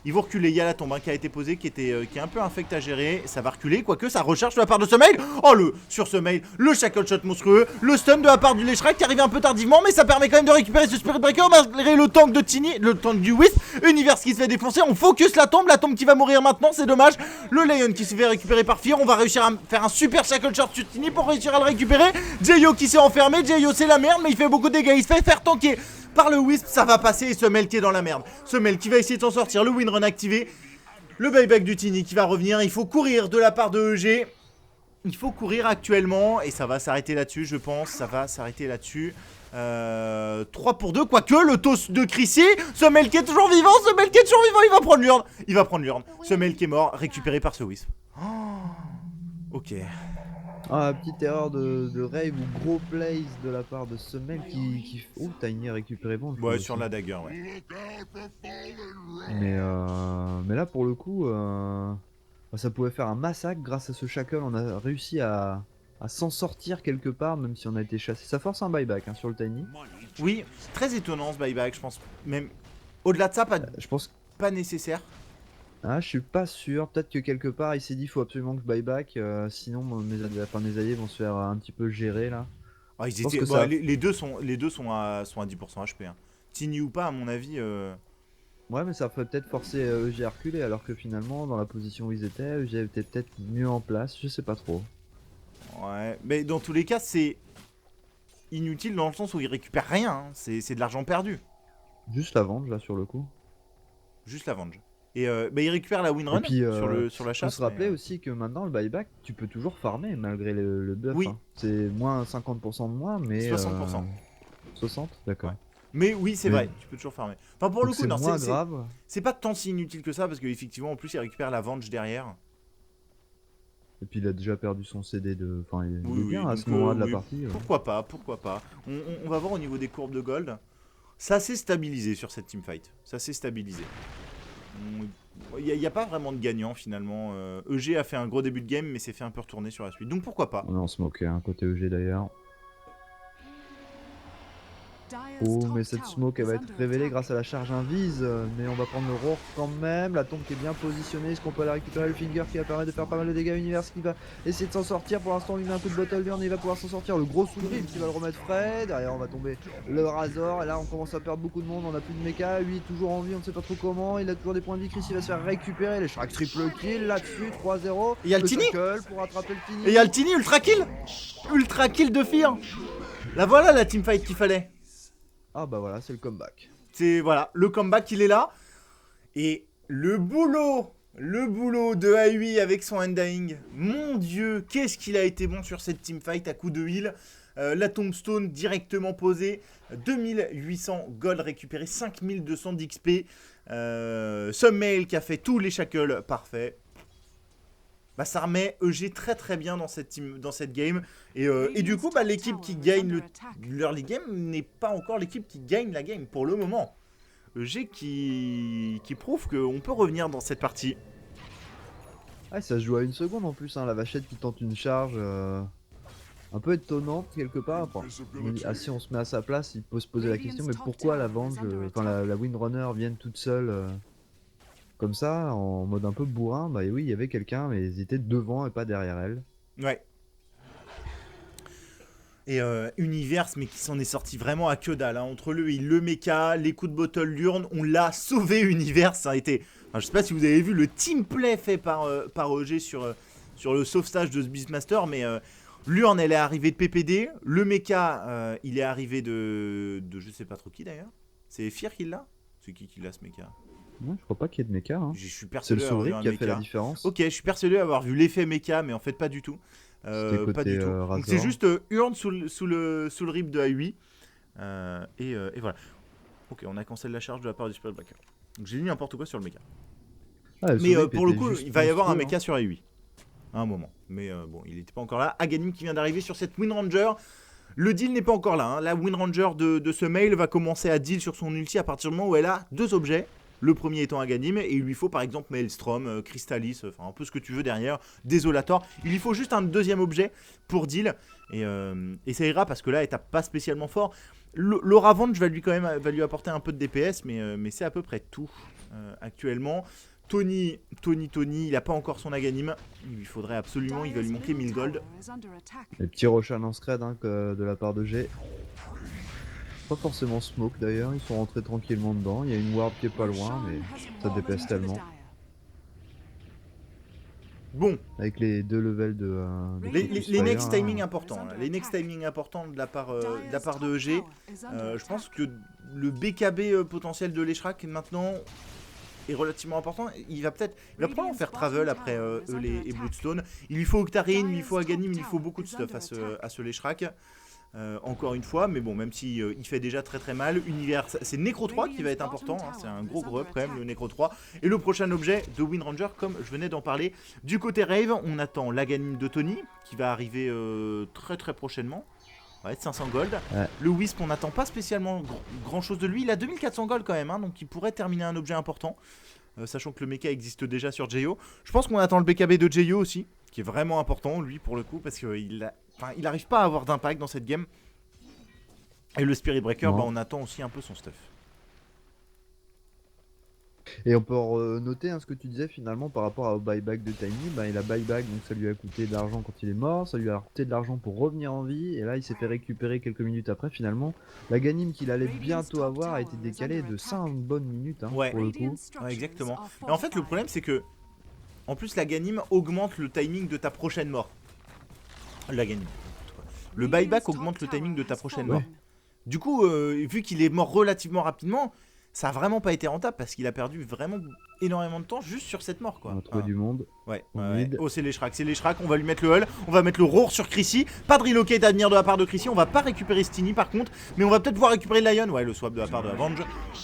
Ils vont reculer, il y a la tombe hein, qui a été posée, qui est un peu infect à gérer. Ça va reculer, quoique ça recharge de la part de ce mail. Oh sur ce mail, le shackle shot monstrueux. Le stun de la part du Leshrac qui arrive un peu tardivement, mais ça permet quand même de récupérer ce Spirit Breaker malgré le tank de Tiny, le tank du Wisp. Univers qui se fait défoncer, on focus la tombe qui va mourir maintenant, c'est dommage. Le Lion qui se fait récupérer par Fear, on va réussir à faire un super shackle shot sur Tiny pour réussir à le récupérer. Jayo qui s'est enfermé, Jayo c'est la merde, mais il fait beaucoup de dégâts, il se fait faire tanker par le Wisp, ça va passer et Summel qui est dans la merde. Summel qui va essayer de s'en sortir, le windrun activé. Le buyback du Tiny qui va revenir, il faut courir de la part de EG. Il faut courir actuellement et ça va s'arrêter là-dessus je pense, ça va s'arrêter là-dessus. 3 pour 2, quoique le toss de Chrissy. Summel qui est toujours vivant, Summel qui est toujours vivant, il va prendre l'urne. Il va prendre l'urne, Summel qui est mort, récupéré par ce Wisp. Ok. Ah, petite erreur de Rave ou gros plays de la part de Summel qui... Oh, Tiny a récupéré bon. Ouais, sur la dagger, ouais. Mais là, pour le coup, ça pouvait faire un massacre. Grâce à ce shackle, on a réussi à s'en sortir quelque part, même si on a été chassé. Ça force un buyback hein, sur le Tiny. Oui, très étonnant ce buyback, je pense. Même au-delà de ça, je pense pas nécessaire. Ah, je suis pas sûr, peut-être que quelque part il s'est dit faut absolument que je buyback, sinon mes alliés vont se faire un petit peu gérer là. Ah, ils étaient... bah, les deux sont à 10% HP. Hein. Tiny ou pas, à mon avis. Ouais, mais ça ferait peut-être forcer EG à reculer, alors que finalement, dans la position où ils étaient, EG était peut-être mieux en place, je sais pas trop. Ouais, mais dans tous les cas, c'est inutile dans le sens où ils récupèrent rien. Hein. C'est de l'argent perdu. Juste la venge là sur le coup. Juste la venge. Et il récupère la win run Et puis, sur la faut chasse. se rappeler mais, aussi que maintenant le buyback, tu peux toujours farmer malgré le buff. Oui. Hein. C'est moins 50% de moins, mais 60%. 60, d'accord. Ouais. Mais oui, c'est Mais- vrai, tu peux toujours farmer. Enfin, pour Donc le coup, c'est non, moins grave. c'est pas tant si inutile que ça parce qu'effectivement, en plus, il récupère la Venge derrière. Et puis il a déjà perdu son CD de. Enfin, il Oui, est bien à donc, ce moment-là de la oui, partie. Pourquoi pas. On va voir au niveau des courbes de gold. Ça s'est stabilisé sur cette teamfight. Ça s'est stabilisé. Il n'y a pas vraiment de gagnant finalement. EG a fait un gros début de game mais s'est fait un peu retourner sur la suite. Donc pourquoi pas. On est en smoke, hein, côté EG d'ailleurs. Dire's Oh, top mais cette tower smoke elle is va être under révélée attack. grâce à la charge invise. Mais on va prendre le roar quand même. La tombe qui est bien positionnée. Est-ce qu'on peut la récupérer? Le finger qui va permettre de faire pas mal de dégâts. Univers qui va essayer de s'en sortir. Pour l'instant, on lui met un coup de bottle burn. Il va pouvoir s'en sortir. Le gros soulrip qui va le remettre frais. Derrière, on va tomber le Razor. Et là, on commence à perdre beaucoup de monde. On a plus de mecha. Lui, toujours en vie. On ne sait pas trop comment. Il a toujours des points de vie. Chris, il va se faire récupérer. Les Shrek triple kill là-dessus. 3-0. Il y a le Tiny pour attraper le Tiny. Et il y a le Tiny ultra kill. Ultra kill de Fear. La voilà la teamfight qu'il fallait. Ah bah voilà, c'est le comeback. C'est voilà, le comeback il est là. Et le boulot de Aiwi avec son Undying. Mon dieu, qu'est-ce qu'il a été bon sur cette teamfight à coup de heal. La tombstone directement posée. 2800 gold récupéré, 5200 d'XP. Summail qui a fait tous les shackles parfait. Bah, ça remet EG très très bien dans cette game. Et du coup, bah, l'équipe qui gagne l'early game n'est pas encore l'équipe qui gagne la game pour le moment. EG qui prouve qu'on peut revenir dans cette partie. Ah, ça se joue à 1 seconde en plus, hein, la vachette qui tente une charge un peu étonnante quelque part. Enfin, si on se met à sa place, il peut se poser la question, mais pourquoi la Venge, la Windrunner vienne toute seule comme ça, en mode un peu bourrin? Bah oui, il y avait quelqu'un, mais ils étaient devant et pas derrière elle. Ouais. Et Univers, mais qui s'en est sorti vraiment à que dalle. Hein. Entre le mecha, les coups de bottle l'urne, on l'a sauvé Univers. Ça a été. Enfin, je sais pas si vous avez vu le team play fait par EG sur le sauvetage de ce Beastmaster, mais l'urne elle est arrivée de PPD. Le mecha, il est arrivé de je sais pas trop qui d'ailleurs. C'est Fear qui l'a? C'est qui l'a ce mecha? Non, je crois pas qu'il y ait de mecha. Hein. Je suis C'est persuadé le d'avoir vu Soulrip un qui a fait la mecha. différence. Ok, je suis persuadé d'avoir vu l'effet mecha, mais en fait pas du tout. C'était Pas côté du tout. Donc Razor. c'est juste urne sous le rip de Aiwi. Et voilà. Ok, on a cancel la charge de la part du Spirit Breaker. Donc j'ai dit n'importe quoi sur le mecha. Ah, le Mais Soulrip pour le était coup, juste il va y avoir un monstrueux, mecha sur Aiwi. À un moment. Mais bon, il n'était pas encore là. Aganim qui vient d'arriver sur cette Windranger. Le deal n'est pas encore là. Hein. La Windranger de ce mail va commencer à deal sur son ulti à partir du moment où elle a 2 objets. Le premier étant Aganim, et il lui faut par exemple Maelstrom, Crystallis, enfin un peu ce que tu veux derrière, Desolator. Il lui faut juste un deuxième objet pour deal, et ça ira parce que là, elle tape pas spécialement fort. Laura Venge va lui apporter un peu de DPS, mais c'est à peu près tout actuellement. Tony, il a pas encore son Aganim, il lui faudrait absolument, il va lui manquer 1000 gold. Les petits Roshan en scred hein, de la part de G. Pas forcément smoke d'ailleurs, ils sont rentrés tranquillement dedans. Il y a une ward qui est pas loin, mais ça dépasse tellement. Bon, avec les 2 levels de. les next Fire, timing importants, là. Les next timing importants de la part de EG. Je pense que le BKB potentiel de l'Eshrak maintenant est relativement important. Il va probablement faire travel après Eulé et Bloodstone. Il lui faut Octarine, il lui faut Aganim, il lui faut beaucoup de stuff à ce l'Eshrak. Encore une fois, mais bon, même si il fait déjà très très mal. Univers, c'est Necro 3 qui va être important, hein, c'est un gros up quand même le Necro 3. Et le prochain objet de Windranger, comme je venais d'en parler. Du côté Rave, on attend l'Aganim de Tony qui va arriver très très prochainement. Ouais, 500 gold. Ouais. Le Wisp, on n'attend pas spécialement grand chose de lui. Il a 2400 gold quand même, hein, donc il pourrait terminer un objet important. Sachant que le mecha existe déjà sur J.O. Je pense qu'on attend le BKB de J.O. aussi, qui est vraiment important lui pour le coup, parce qu'il n'arrive pas à avoir d'impact dans cette game. Et le Spirit Breaker, bah, on attend aussi un peu son stuff. Et on peut noter hein, ce que tu disais finalement par rapport au buyback de Tiny. Bah, il a buyback, donc ça lui a coûté de l'argent quand il est mort, ça lui a coûté de l'argent pour revenir en vie, et là il s'est fait récupérer quelques minutes après finalement. La Ganim qu'il allait bientôt avoir a été décalée de 5 bonnes minutes hein, Ouais. pour le coup. Ouais, exactement. Et en fait, le problème c'est que, en plus, la Ganim augmente le timing de ta prochaine mort. La Ganim. Le buyback augmente le timing de ta prochaine mort. Ouais. Du coup, vu qu'il est mort relativement rapidement, ça a vraiment pas été rentable parce qu'il a perdu vraiment énormément de temps juste sur cette mort, quoi. On a trouvé du monde. Ouais, Au ouais. mid. Oh, c'est les Shrek, on va lui mettre le hull, on va mettre le roar sur Chrissy. Pas de relocate à venir de la part de Chrissy, on va pas récupérer Stiny par contre, mais on va peut-être pouvoir récupérer Lion. Ouais, le swap de la part de Avenge.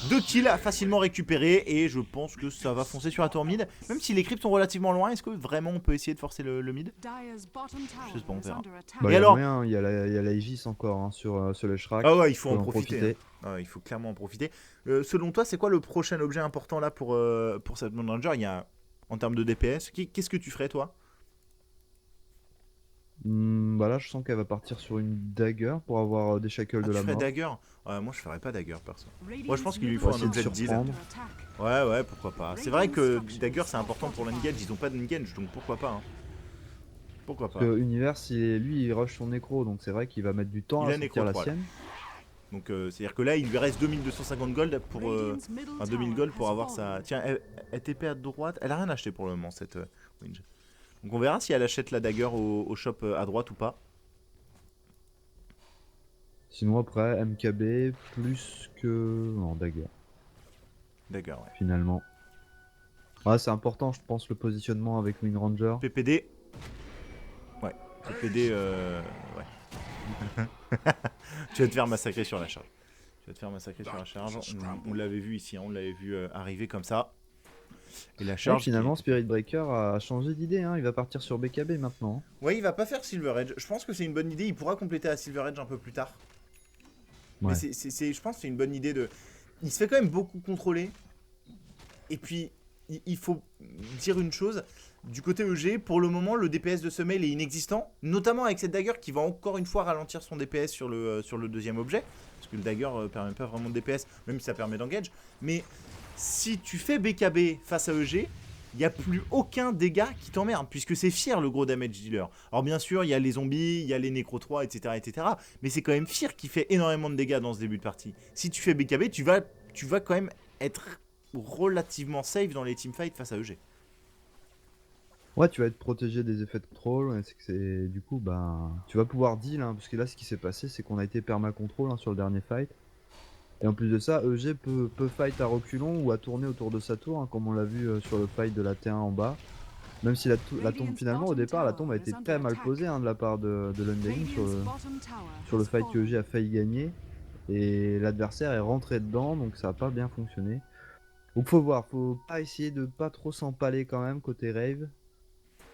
2 kills facilement récupérés et je pense que ça va foncer sur la tour mid. Même si les creeps sont relativement loin, est-ce que vraiment on peut essayer de forcer le mid? Dyer's bottom tower Je sais pas, on is verra. under attack. Bah, Et y a alors moyen, il y a la Aegis encore hein, sur le Shrek. Ah ouais, il faut Faut en profiter. Ah ouais, il faut clairement en profiter. Selon toi, c'est quoi le prochain objet important là pour cette Moon Ranger? Il y a en termes de DPS, qu'est-ce que tu ferais toi? Bah là, je sens qu'elle va partir sur une dagger pour avoir des shackles Ah, de tu la ferais mort. dagger? Moi je ferais pas dagger perso. Radiant's je pense qu'il lui middle faut un essayer de objet de deal. surprendre. attack. Ouais, pourquoi pas. C'est vrai que dagger c'est important pour l'engage, ils ont pas d'engage donc pourquoi pas. Hein. Pourquoi pas. Parce que Universe, lui, il rush son nécro, donc c'est vrai qu'il va mettre du temps Il à a sortir la nécro 3, là. sienne. Donc c'est-à-dire que là il lui reste 2250 gold pour Radiant's middle enfin 2000 gold tower pour has avoir sa. fallen. Tiens, elle TP à droite, elle a rien acheté pour le moment cette Winge. Donc on verra si elle achète la dagger au shop à droite ou pas. Sinon, après, MKB plus que. Non, dagger, Dagger, ouais. finalement. Ouais, c'est important, je pense, le positionnement avec Wind Ranger. PPD. Ouais, PPD, ouais. Tu vas te faire massacrer sur la charge. Tu vas te faire massacrer sur la charge. On l'avait vu ici, hein, on l'avait vu arriver comme ça. Et la Et charge. finalement, Spirit Breaker a changé d'idée, hein. Il va partir sur BKB maintenant. Ouais, il va pas faire Silver Edge. Je pense que c'est une bonne idée. Il pourra compléter à Silver Edge un peu plus tard. Ouais. Mais je pense que c'est une bonne idée de. Il se fait quand même beaucoup contrôler. Et puis, il faut dire une chose. Du côté EG, pour le moment, le DPS de Sumail est inexistant. Notamment avec cette dagger qui va encore une fois ralentir son DPS sur le deuxième objet. Parce que le dagger permet pas vraiment de DPS, même si ça permet d'engage. Mais si tu fais BKB face à EG, il n'y a plus aucun dégât qui t'emmerde, puisque c'est Fear le gros damage dealer. Alors bien sûr, il y a les zombies, il y a les Necro 3, etc., etc. Mais c'est quand même Fear qui fait énormément de dégâts dans ce début de partie. Si tu fais BKB, tu vas quand même être relativement safe dans les teamfights face à EG. Ouais, tu vas être protégé des effets de contrôle. Ouais, c'est que c'est du coup, bah, tu vas pouvoir deal, hein, parce que là, ce qui s'est passé, c'est qu'on a été perma-control hein, sur le dernier fight. Et en plus de ça, EG peut fight à reculons ou à tourner autour de sa tour, hein, comme on l'a vu sur le fight de la T1 en bas. Même si la tombe finalement au départ, la tombe a été très mal posée hein, de la part de l'Undying sur le fight que EG a failli gagner. Et l'adversaire est rentré dedans, donc ça a pas bien fonctionné. Donc faut voir, faut pas essayer de pas trop s'empaler quand même côté Rave.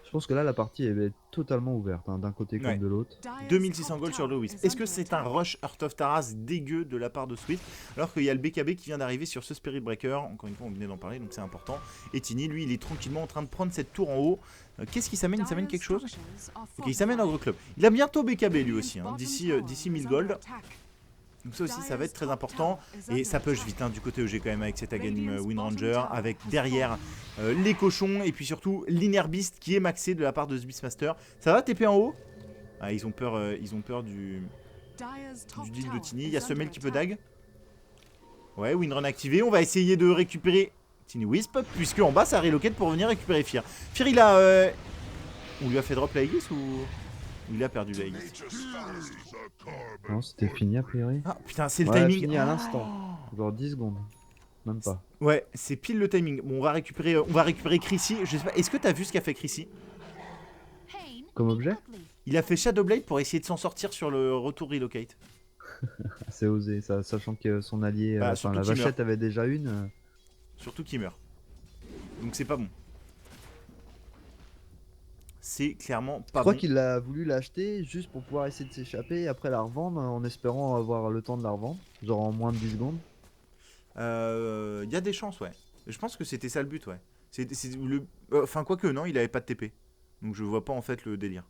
Je pense que là la partie elle est totalement ouverte, hein, d'un côté comme Ouais. de l'autre. 2600 gold sur le Wisp. Est-ce que c'est un rush Heart of Taras dégueu de la part de Swift? Alors qu'il y a le BKB qui vient d'arriver sur ce Spirit Breaker. Encore une fois, on venait d'en parler, donc c'est important. Et Tiny, lui, il est tranquillement en train de prendre cette tour en haut. Qu'est-ce qu'il s'amène? Il s'amène quelque chose? Ok, il s'amène un gros club. Il a bientôt BKB lui aussi, hein, d'ici 1000 gold. Donc ça aussi, ça va être très important. Et ça push vite hein, du côté EG quand même avec cet Aghanim Wind Ranger. Avec derrière les cochons et puis surtout l'Inner Beast qui est maxé de la part de ce Beastmaster. Ça va TP en haut? Ah, ils ont peur du deal de Tiny. Il y a Sumail qui peut dag. Ouais, Windrun activé. On va essayer de récupérer Tiny Wisp. Puisque en bas, ça relocate pour venir récupérer Fear. Fear, il a. On lui a fait drop la Aegis ou il a perdu la Aegis? Non, c'était fini a priori. Ah putain, c'est le Ouais, timing. fini à l'instant. Genre 10 secondes. Même pas. Ouais, c'est pile le timing. Bon, on va récupérer Chrissy. Je sais pas. Est-ce que t'as vu ce qu'a fait Chrissy? Comme objet? Il a fait Shadowblade pour essayer de s'en sortir sur le retour relocate. C'est osé, ça, sachant que son allié, Bah, enfin surtout la qu'il vachette avait déjà une. Surtout qu'il meurt. Donc c'est pas bon. C'est clairement Je pas crois bon. qu'il a voulu l'acheter juste pour pouvoir essayer de s'échapper et après la revendre en espérant avoir le temps de la revendre, genre en moins de 10 secondes. Il y a des chances, ouais. Je pense que c'était ça le but, ouais. Enfin, quoique, non, il avait pas de TP. Donc je vois pas en fait le délire.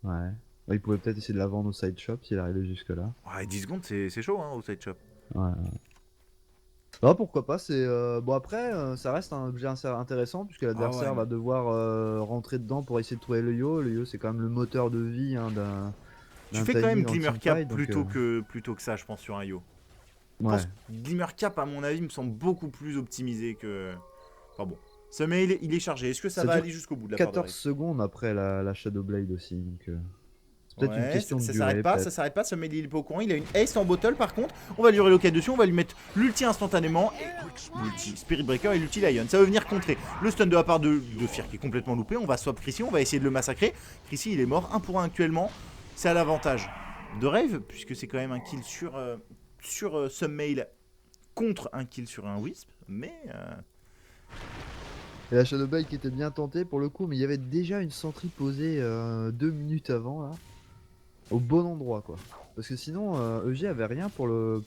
Ouais. Il pouvait peut-être essayer de la vendre au side shop s'il arrivait jusque là. Ouais, 10 secondes, c'est chaud, hein, au side shop. Ouais. Ah, pourquoi pas, c'est bon après ça reste un objet intéressant puisque l'adversaire ouais, va devoir rentrer dedans pour essayer de trouver le yo. Le yo c'est quand même le moteur de vie hein, Tu d'un fais quand même Tiny dans le Glimmer Cap teamfight, donc, plutôt que ça, je pense, sur un yo. Je ouais. pense que Glimmer Cap, à mon avis, me semble beaucoup plus optimisé que. Enfin bon. Il est chargé. Est-ce que ça va dure aller jusqu'au bout de la part de 14 Rafe? secondes après la Shadow Blade aussi, donc c'est Peut-être une question de ça durée. s'arrête pas, peut-être. ça s'arrête pas, ce Mail il est pas au courant, il a une ace en bottle par contre, on va lui reloquer dessus, on va lui mettre l'ulti instantanément, et l'ulti Spirit Breaker et l'ulti Lion, ça va venir contrer le stun de la part de Fear qui est complètement loupé, on va swap Chrissy, on va essayer de le massacrer, Chrissy il est mort, 1 pour 1 actuellement, c'est à l'avantage de Rave, puisque c'est quand même un kill sur ce Mail contre un kill sur un Wisp, mais... Et la Shadowblade qui était bien tentée pour le coup, mais il y avait déjà une sentry posée 2 minutes avant là, au bon endroit quoi. Parce que sinon EG avait rien pour le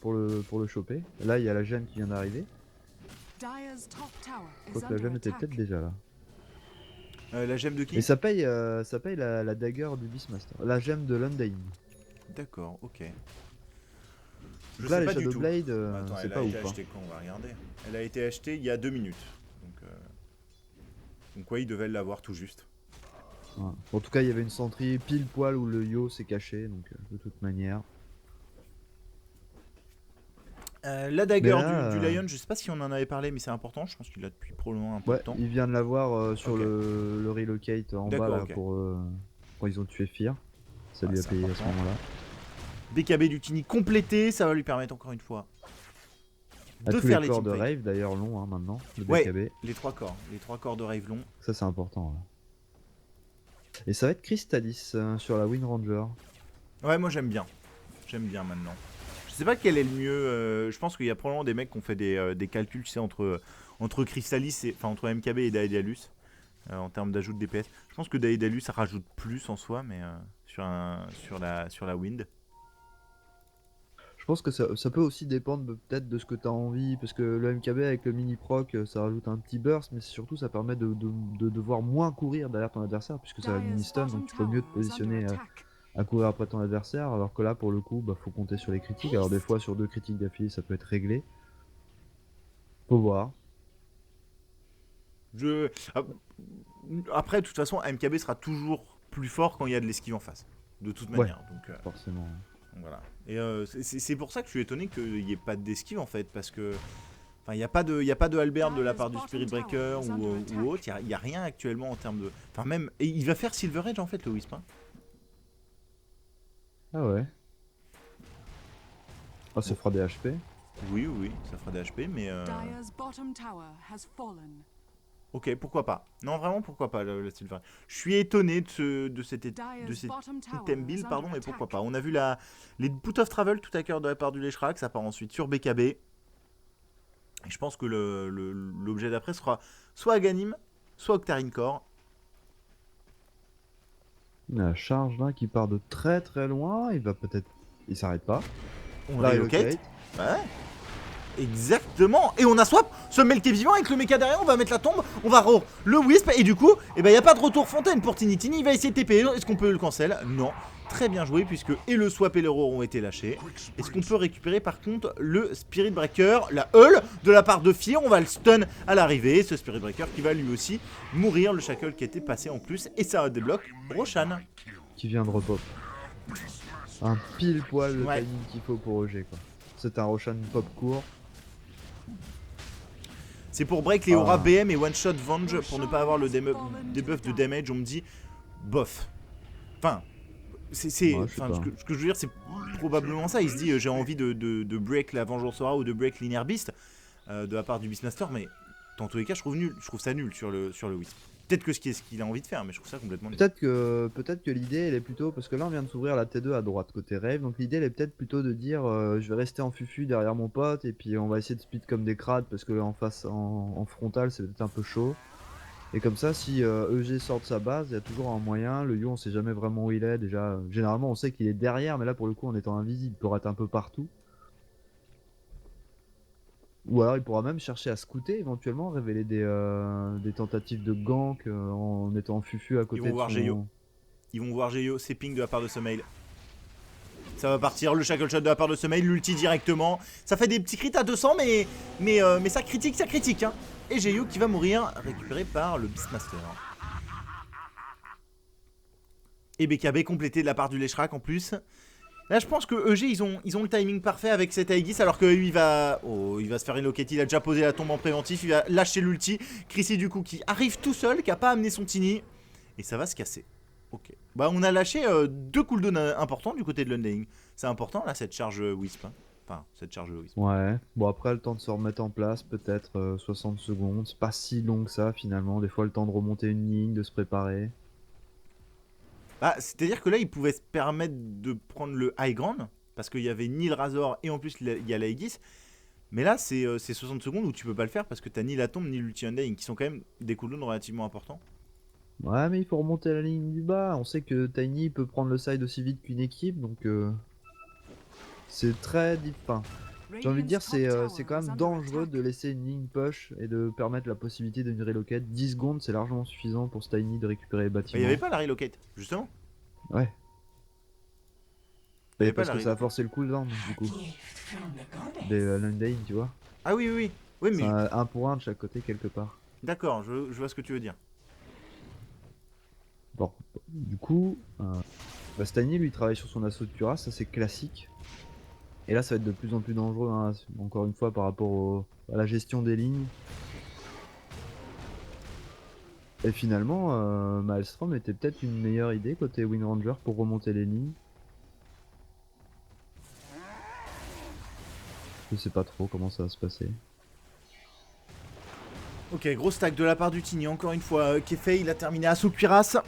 choper. Là il y a la gemme qui vient d'arriver. Dire's top tower Je is crois que la under gemme était attack. peut-être déjà là. la gemme de qui? Et ça paye la dagger du Beastmaster. La gemme de l'Undying. D'accord, ok. Je Donc là sais les pas du tout. Shadowblade, Attends, c'est elle pas a ouf. été Hein. achetée quand? On va regarder. Elle a été achetée il y a 2 minutes. Donc ouais, il devait l'avoir tout juste. Ouais. En tout cas il y avait une sentry pile poil où le yo s'est caché, donc de toute manière. La dagger Mais là, du Lion, je sais pas si on en avait parlé, mais c'est important. Je pense qu'il l'a depuis probablement un peu Ouais, de temps. il vient de l'avoir sur Ok. le relocate en bas D'accord, là ok. pour quand ils ont tué Fear. Ça lui a c'est payé à ce important. moment-là. BKB du Tini complété, ça va lui permettre encore une fois À de tous faire les les corps de teamfights. Rave d'ailleurs long maintenant, le Ouais. BKB. Les 3 corps de Rave long. Ça c'est important. Là. Et ça va être Crystalis sur la Wind Ranger. Ouais, moi j'aime bien. J'aime bien maintenant. Je sais pas quel est le mieux. Je pense qu'il y a probablement des mecs qui ont fait des calculs, tu sais, entre Crystalis et enfin entre MKB et Daedalus en termes d'ajout de DPS. Je pense que Daedalus ça rajoute plus en soi, mais sur la Wind. Je pense que ça peut aussi dépendre peut-être de ce que tu as envie, parce que le MKB avec le mini proc ça rajoute un petit burst, mais surtout ça permet de devoir moins courir derrière ton adversaire, puisque ça va mini Dire's stun, bottom donc tu peux mieux te tower is under positionner attack. à courir après ton adversaire, alors que là pour le coup faut compter sur les critiques. Alors des fois sur 2 critiques d'affilée ça peut être réglé. Faut voir. Après, de toute façon, MKB sera toujours plus fort quand il y a de l'esquive en face. De toute Ouais. manière. Donc, Forcément. voilà. Et c'est pour ça que je suis étonné qu'il n'y ait pas d'esquive en fait. Parce que. Enfin, il n'y a pas de Halberd de la part du Spirit Breaker ou autre. Il n'y a rien actuellement en termes de. Enfin, même. Et il va faire Silver Edge en fait, le Wisp. Hein. Ah ouais. Ah ça fera des HP. Oui, ça fera des HP, mais. Dire's bottom tower has fallen. Ok, pourquoi pas. Non, vraiment, pourquoi pas le Silver Edge. Je suis étonné de cet Dire's bottom tower item is build, pardon, under mais pourquoi attack. pas. On a vu les Boot of Travel tout à cœur de la part du Leshrac, ça part ensuite sur BKB. Et je pense que l'objet d'après sera soit Aghanim, soit Octarine Core. La charge là qui part de très très loin, il va peut-être. Il s'arrête pas. On Là, relocate. Ouais. Exactement. Et on a swap ce Mel qui est vivant avec le mecha derrière. On va mettre la tombe. On va le Wisp. Et du coup, il n'y a pas de retour fontaine pour Tini. Tini, il va essayer de TP. Est-ce qu'on peut le cancel? Non. Très bien joué puisque et le swap et l'euro ont été lâchés. Est-ce qu'on peut récupérer par contre le Spirit Breaker, la Hull de la part de Fear? On va le stun à l'arrivée. Ce Spirit Breaker qui va lui aussi mourir. Le Shackle qui était passé en plus. Et ça débloque Roshan. Qui vient de repop. Un pile poil le Ouais. timing qu'il faut pour EG quoi. C'est un Roshan pop court. C'est pour break les auras Ah. BM et one shot Venge pour ne pas avoir le debuff de damage. On me dit bof. Enfin, c'est Ouais, je sais enfin, pas. ce que je veux dire, c'est probablement ça. Il se dit j'ai envie de break la Vengeance Aura ou de break Linear Beast de la part du Beastmaster, mais dans tous les cas, je trouve ça nul sur le Wisp. Peut-être que ce qu'il a envie de faire, mais je trouve ça complètement nul. Peut-être que l'idée elle est plutôt, parce que là on vient de s'ouvrir la T2 à droite côté Rave, donc l'idée elle est peut-être plutôt de dire je vais rester en fufu derrière mon pote et puis on va essayer de speed comme des crades parce que en face en frontal c'est peut-être un peu chaud. Et comme ça si EG sort de sa base, il y a toujours un moyen, le Yo on sait jamais vraiment où il est déjà, généralement on sait qu'il est derrière mais là pour le coup en étant invisible il pourra être un peu partout. Ou alors il pourra même chercher à scouter éventuellement, révéler des tentatives de gank en étant en fufu à côté vont de voir son... Geyo. Ils vont voir Geyo, c'est ping de la part de Sumail. Ça va partir, le shackle shot de la part de Sumail, l'ulti directement. Ça fait des petits crits à 200, mais ça critique. Hein. Et Geyo qui va mourir, récupéré par le Beastmaster. Et BKB complété de la part du Leshrac en plus. Là, je pense que EG, ils ont le timing parfait avec cet Aegis, alors que lui, il va se faire relocate. Il a déjà posé la tombe en préventif, il va lâcher l'ulti. Chrissy, du coup, qui arrive tout seul, qui a pas amené son Tini. Et ça va se casser. Ok. Bon. Bah, on a lâché 2 cooldowns importants du côté de l'Undying. C'est important là, cette charge Wisp. Hein. Enfin, cette charge Wisp. Ouais, bon après le temps de se remettre en place, peut-être 60 secondes, c'est pas si long que ça finalement, des fois le temps de remonter une ligne, de se préparer. Bah, c'est-à-dire que là, ils pouvaient se permettre de prendre le high ground, parce qu'il y avait ni le Razor et en plus il y a l'Aegis. Mais là, c'est 60 secondes où tu peux pas le faire parce que t'as ni la tombe ni l'ulti Undying qui sont quand même des cooldowns relativement importants. Ouais mais il faut remonter la ligne du bas, on sait que Tiny peut prendre le side aussi vite qu'une équipe, donc c'est très enfin, j'ai envie de dire c'est quand même dangereux de laisser une ligne push et de permettre la possibilité d'une relocate. 10 secondes c'est largement suffisant pour Tiny de récupérer les Bah, bâtiments. il y avait pas la relocate, justement. Ouais. Il y avait Et pas parce la que ça a relocate. forcé le cooldown du coup. Des Undying, tu vois. Ah oui, oui, oui. Oui, C'est mais un pour un de chaque côté quelque part. d'accord, je vois ce que tu veux dire. Bon, du coup, bah, Stani lui travaille sur son assaut de cuirasse, ça c'est classique. Et là ça va être de plus en plus dangereux, hein, encore une fois par rapport à la gestion des lignes. Et finalement, Maelstrom était peut-être une meilleure idée côté Windranger pour remonter les lignes. Je sais pas trop comment ça va se passer. Ok, gros stack de la part du Tiny, encore une fois. Kefei, il a terminé assaut cuirasse.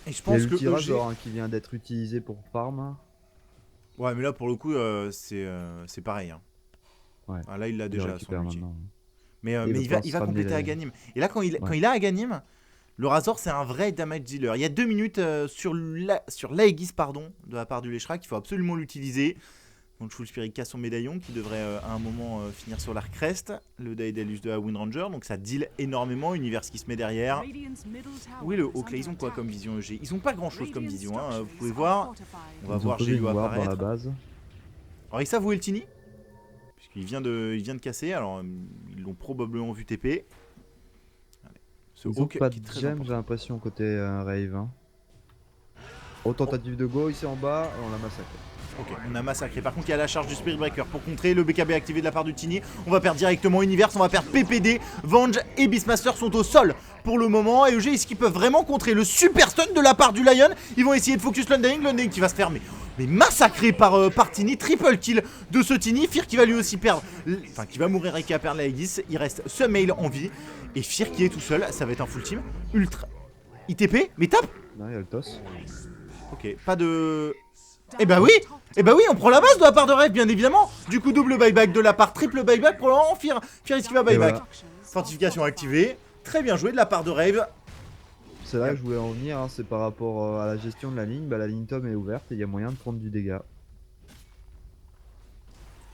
Et je Il y a pense que l'ulti EG... Razor, hein, qui vient d'être utilisé pour farm. Ouais, mais là, pour le coup, c'est pareil. Hein. Ouais, Ah, là, il l'a il le déjà, son récupère ulti. maintenant. Mais Et il va compléter les... Aghanim. Et là, quand il Ouais. a Aghanim, le Razor, c'est un vrai damage dealer. Il y a 2 minutes sur l'Aegis, pardon, de la part du Leshrac. Il faut absolument l'utiliser. Donc, Full Spirit casse son médaillon qui devrait à un moment finir sur l'Arc Crest. Le Daedalus de la Windranger. Donc, ça deal énormément. Univers qui se met derrière. Oui, le Hawk, là, ils ont quoi comme vision EG? Ils ont pas grand chose comme vision, hein. Vous pouvez voir. On va Ils ont voir posé une Géo ward dans la apparaître. base. Alors, ils savent où est le Tiny, puisqu'il vient de casser. Alors, ils l'ont probablement vu TP. Ce Ils ont Hawk pas qui est de très gem, important. j'ai l'impression, côté Rave. Hein. Oh, tentative de go, ici en bas, et on l'a massacré. Ok, on a massacré. Par contre, il y a la charge du Spirit Breaker pour contrer. Le BKB activé de la part du Tiny. On va perdre directement Univers, on va perdre PPD. Venge et Beastmaster sont au sol pour le moment. Et EG, est-ce qu'ils peuvent vraiment contrer le super stun de la part du Lion? Ils vont essayer de focus l'Undying. L'Undying qui va se faire mais massacré par Tiny. Triple kill de ce Tiny. Fear qui va lui aussi perdre, enfin qui va mourir et qui va perdre la Aegis. Il reste ce mail en vie. Et Fear qui est tout seul, ça va être un full team. Ultra. ITP, mais tape. Là, il y a le toss. Ok, pas de... Eh bah oui, on prend la base de la part de Rave, bien évidemment. Du coup, double buyback de la part, triple buyback pour le moment. Fear qui va buyback. Voilà. Fortification activée. Très bien joué de la part de Rave. C'est là que je voulais en venir, hein, c'est par rapport à la gestion de la ligne. Bah, la ligne Tom est ouverte et il y a moyen de prendre du dégât.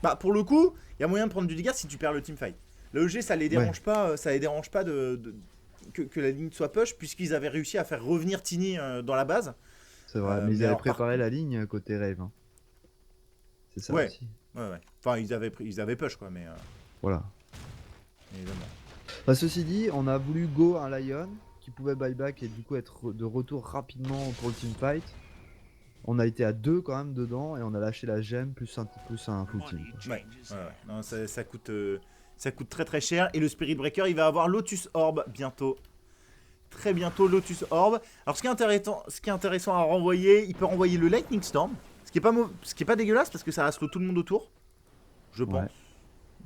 Bah pour le coup, il y a moyen de prendre du dégât si tu perds le teamfight. Le EG, ça les dérange pas, que la ligne soit push, puisqu'ils avaient réussi à faire revenir Tiny dans la base. C'est vrai, mais ils avaient préparé la ligne côté Rave. Hein. C'est ça Ouais. aussi. Ouais. Enfin, ils avaient push quoi, mais Voilà. évidemment. Bah, ceci dit, on a voulu go un Lion qui pouvait buyback et du coup être de retour rapidement pour le teamfight. On a été à 2 quand même dedans et on a lâché la gemme plus un full team. Quoi. Ouais. Non, ça coûte très très cher. Et le Spirit Breaker, il va avoir Lotus Orb bientôt. Très bientôt, Lotus Orb. Alors, ce qui est intéressant à renvoyer, il peut renvoyer le Lightning Storm. Ce qui est pas dégueulasse parce que ça reste tout le monde autour. Je pense. Ouais.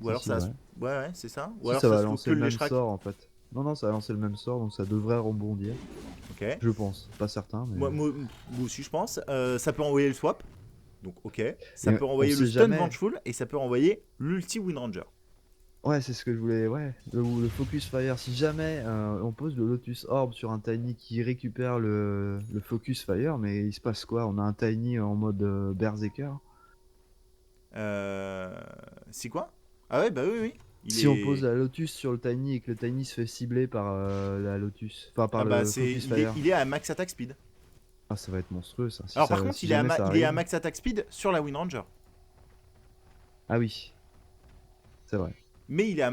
Ou alors Si, ça. ouais. Ouais, c'est ça. Ou Si, alors ça va se lancer que le même Leshrac. sort en fait. Non, ça va lancer le même sort donc ça devrait rebondir. Ok. Je pense, pas certain. Mais... Moi aussi, je pense. Ça peut renvoyer le swap. Donc, ok. Ça Et peut on renvoyer sait le stun jamais. Vengeful. Et ça peut renvoyer l'ulti Windranger. Ouais, c'est ce que je voulais. Ouais, le focus fire. Si jamais on pose le Lotus Orb sur un Tiny qui récupère le focus fire, mais il se passe quoi? On a un Tiny en mode Berserker. C'est quoi? Ah ouais, bah oui. Si on pose la Lotus sur le Tiny et que le Tiny se fait cibler par la Lotus, enfin par le focus fire. il est à max attack speed. Ah, ça va être monstrueux ça. Si Alors ça, par contre, si il est jamais ça à arrive- max attack speed sur la Windranger. Ah oui. C'est vrai. Mais il est à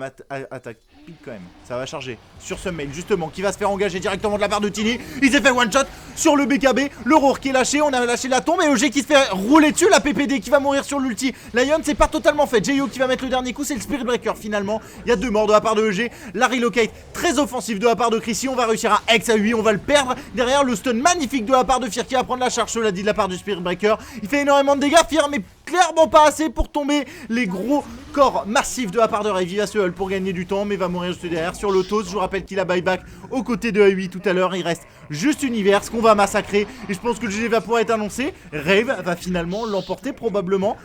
attaque. speed quand même. Ça va charger sur ce mail justement qui va se faire engager directement de la part de Tini. Il s'est fait one shot sur le BKB. Le Roar qui est lâché. On a lâché la tombe et EG qui se fait rouler dessus. La PPD qui va mourir sur l'ulti. Lion c'est pas totalement fait. Jayo qui va mettre le dernier coup. C'est le Spirit Breaker finalement. Il y a 2 morts de la part de EG. La relocate très offensive de la part de Chrissy. On va réussir à X à 8. On va le perdre. Derrière le stun magnifique de la part de Fear qui va prendre la charge. Cela dit de la part du Spirit Breaker. Il fait énormément de dégâts. Fear mais clairement pas assez pour tomber les gros corps massifs de la part de Ray. Il va se hull pour gagner du temps mais va mourir juste derrière sur l'autos. Je vous rappelle qu'il a buyback aux côtés de A8 tout à l'heure. Il reste juste Universe qu'on va massacrer et je pense que le GG va pouvoir être annoncé. Rave va finalement l'emporter probablement.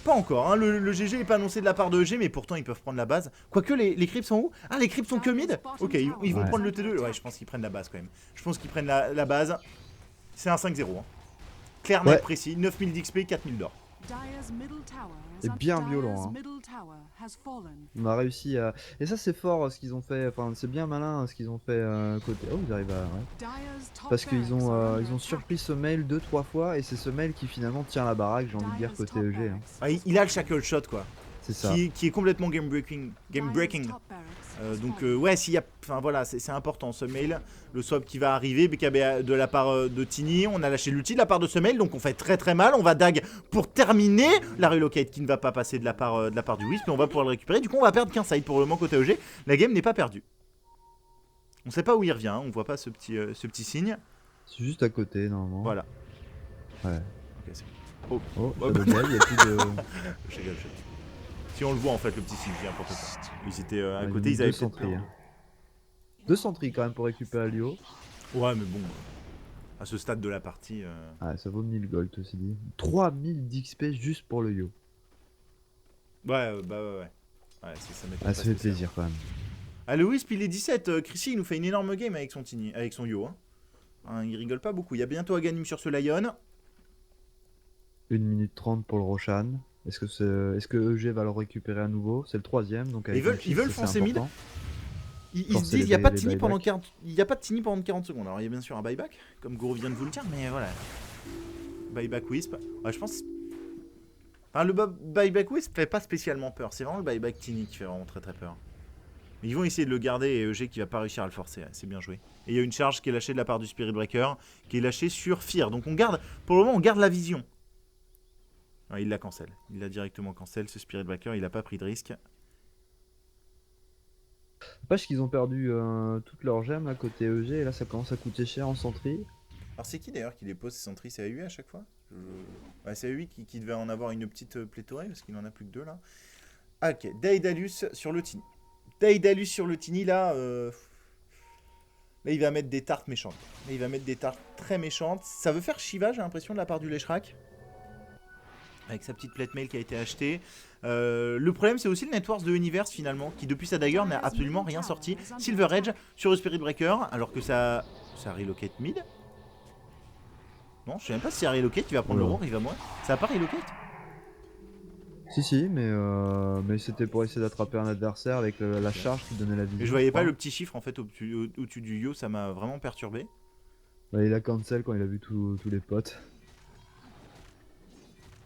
Pas encore, hein. Le GG n'est pas annoncé de la part de EG, mais pourtant ils peuvent prendre la base. Quoique les creeps sont où? Ah, les creeps sont que mid? Ok, ils vont prendre le T2. Ouais, je pense qu'ils prennent la base quand même. Je pense qu'ils prennent la base. C'est un 5-0. Hein. Clair, net, précis. 9000 d'XP, 4000 d'or. C'est bien violent. Hein. On a réussi à. Et ça, c'est fort ce qu'ils ont fait. Enfin, c'est bien malin ce qu'ils ont fait côté. Oh, ils arrivent à. Ouais. Parce qu'ils ont surpris ce mail 2-3 fois et c'est ce mail qui finalement tient la baraque, j'ai envie de dire, côté EG. Hein. Ah, il a le shackle shot quoi. C'est ça. Qui est complètement game breaking. Donc ouais, s'il y a, enfin voilà, c'est important ce mail, le swap qui va arriver, BKB de la part de Tini, on a lâché l'ulti de la part de ce mail, donc on fait très mal, on va dag pour terminer, la relocate qui ne va pas passer de la part du Wisp, mais on va pouvoir le récupérer, du coup on va perdre qu'un side pour le moment côté EG, la game n'est pas perdue. On sait pas où il revient, hein, on voit pas ce petit signe. C'est juste à côté normalement. Voilà. Ouais. Okay, oh, il y a plus de... Je rigole. Si on le voit en fait le petit signe, j'ai n'importe quoi. Ils étaient à côté, ils avaient 200 tri. 200 tri quand même pour récupérer Lio. Ouais mais bon, à ce stade de la partie... Ah ça vaut 1000 gold aussi dit. 3000 d'XP juste pour le Yo. Ouais, bah ouais. Ouais, ça m'étonne pas. Ça fait plaisir quand même. Ah le Wisp il est 17, Chrissy il nous fait une énorme game avec son Yo. Hein, il rigole pas beaucoup, il y a bientôt Aghanim sur ce Lion. 1 minute 30 pour le Roshan. Est-ce que EG va le récupérer à nouveau? C'est le 3ème donc ils veulent foncer mid. Ils se disent il n'y a pas de Tini pendant 40 secondes. Alors il y a bien sûr un buyback, comme Goro vient de vous le dire, mais voilà. Buyback Wisp. Ouais, je pense. Enfin, le buyback Wisp fait pas spécialement peur. C'est vraiment le buyback Tini qui fait vraiment très peur. Mais ils vont essayer de le garder et EG qui va pas réussir à le forcer. Ouais, c'est bien joué. Et il y a une charge qui est lâchée de la part du Spirit Breaker, qui est lâchée sur Fear. Donc on garde, pour le moment, on garde la vision. Ouais, il la cancel. Il l'a directement cancel, ce Spirit Breaker. Il a pas pris de risque. Parce qu'ils ont perdu toutes leurs gemmes à côté EG et là ça commence à coûter cher en sentry. Alors c'est qui d'ailleurs qui les pose ces sentries? C'est AUI à chaque fois? Ouais, c'est AUI qui devait en avoir une petite pléthorée parce qu'il en a plus que 2 là. Ah, ok, Daedalus sur le Tini. Daedalus sur le Tini là. Là il va mettre des tartes méchantes. Là il va mettre des tartes très méchantes. Ça veut faire Shiva j'ai l'impression de la part du Leshrak. Avec sa petite plate mail qui a été achetée. Le problème c'est aussi le network de Universe finalement qui depuis sa dagger n'a absolument rien sorti. Silver Edge sur le Spirit Breaker alors que ça relocate mid. Non je sais même pas si ça relocate, il va prendre le Roar, il va mourir. Ça va pas relocate? Si mais c'était pour essayer d'attraper un adversaire avec la charge qui donnait la vision. Mais je voyais pas le petit chiffre en fait au-dessus du Yo, ça m'a vraiment perturbé. Bah, il a cancel quand il a vu tous les potes.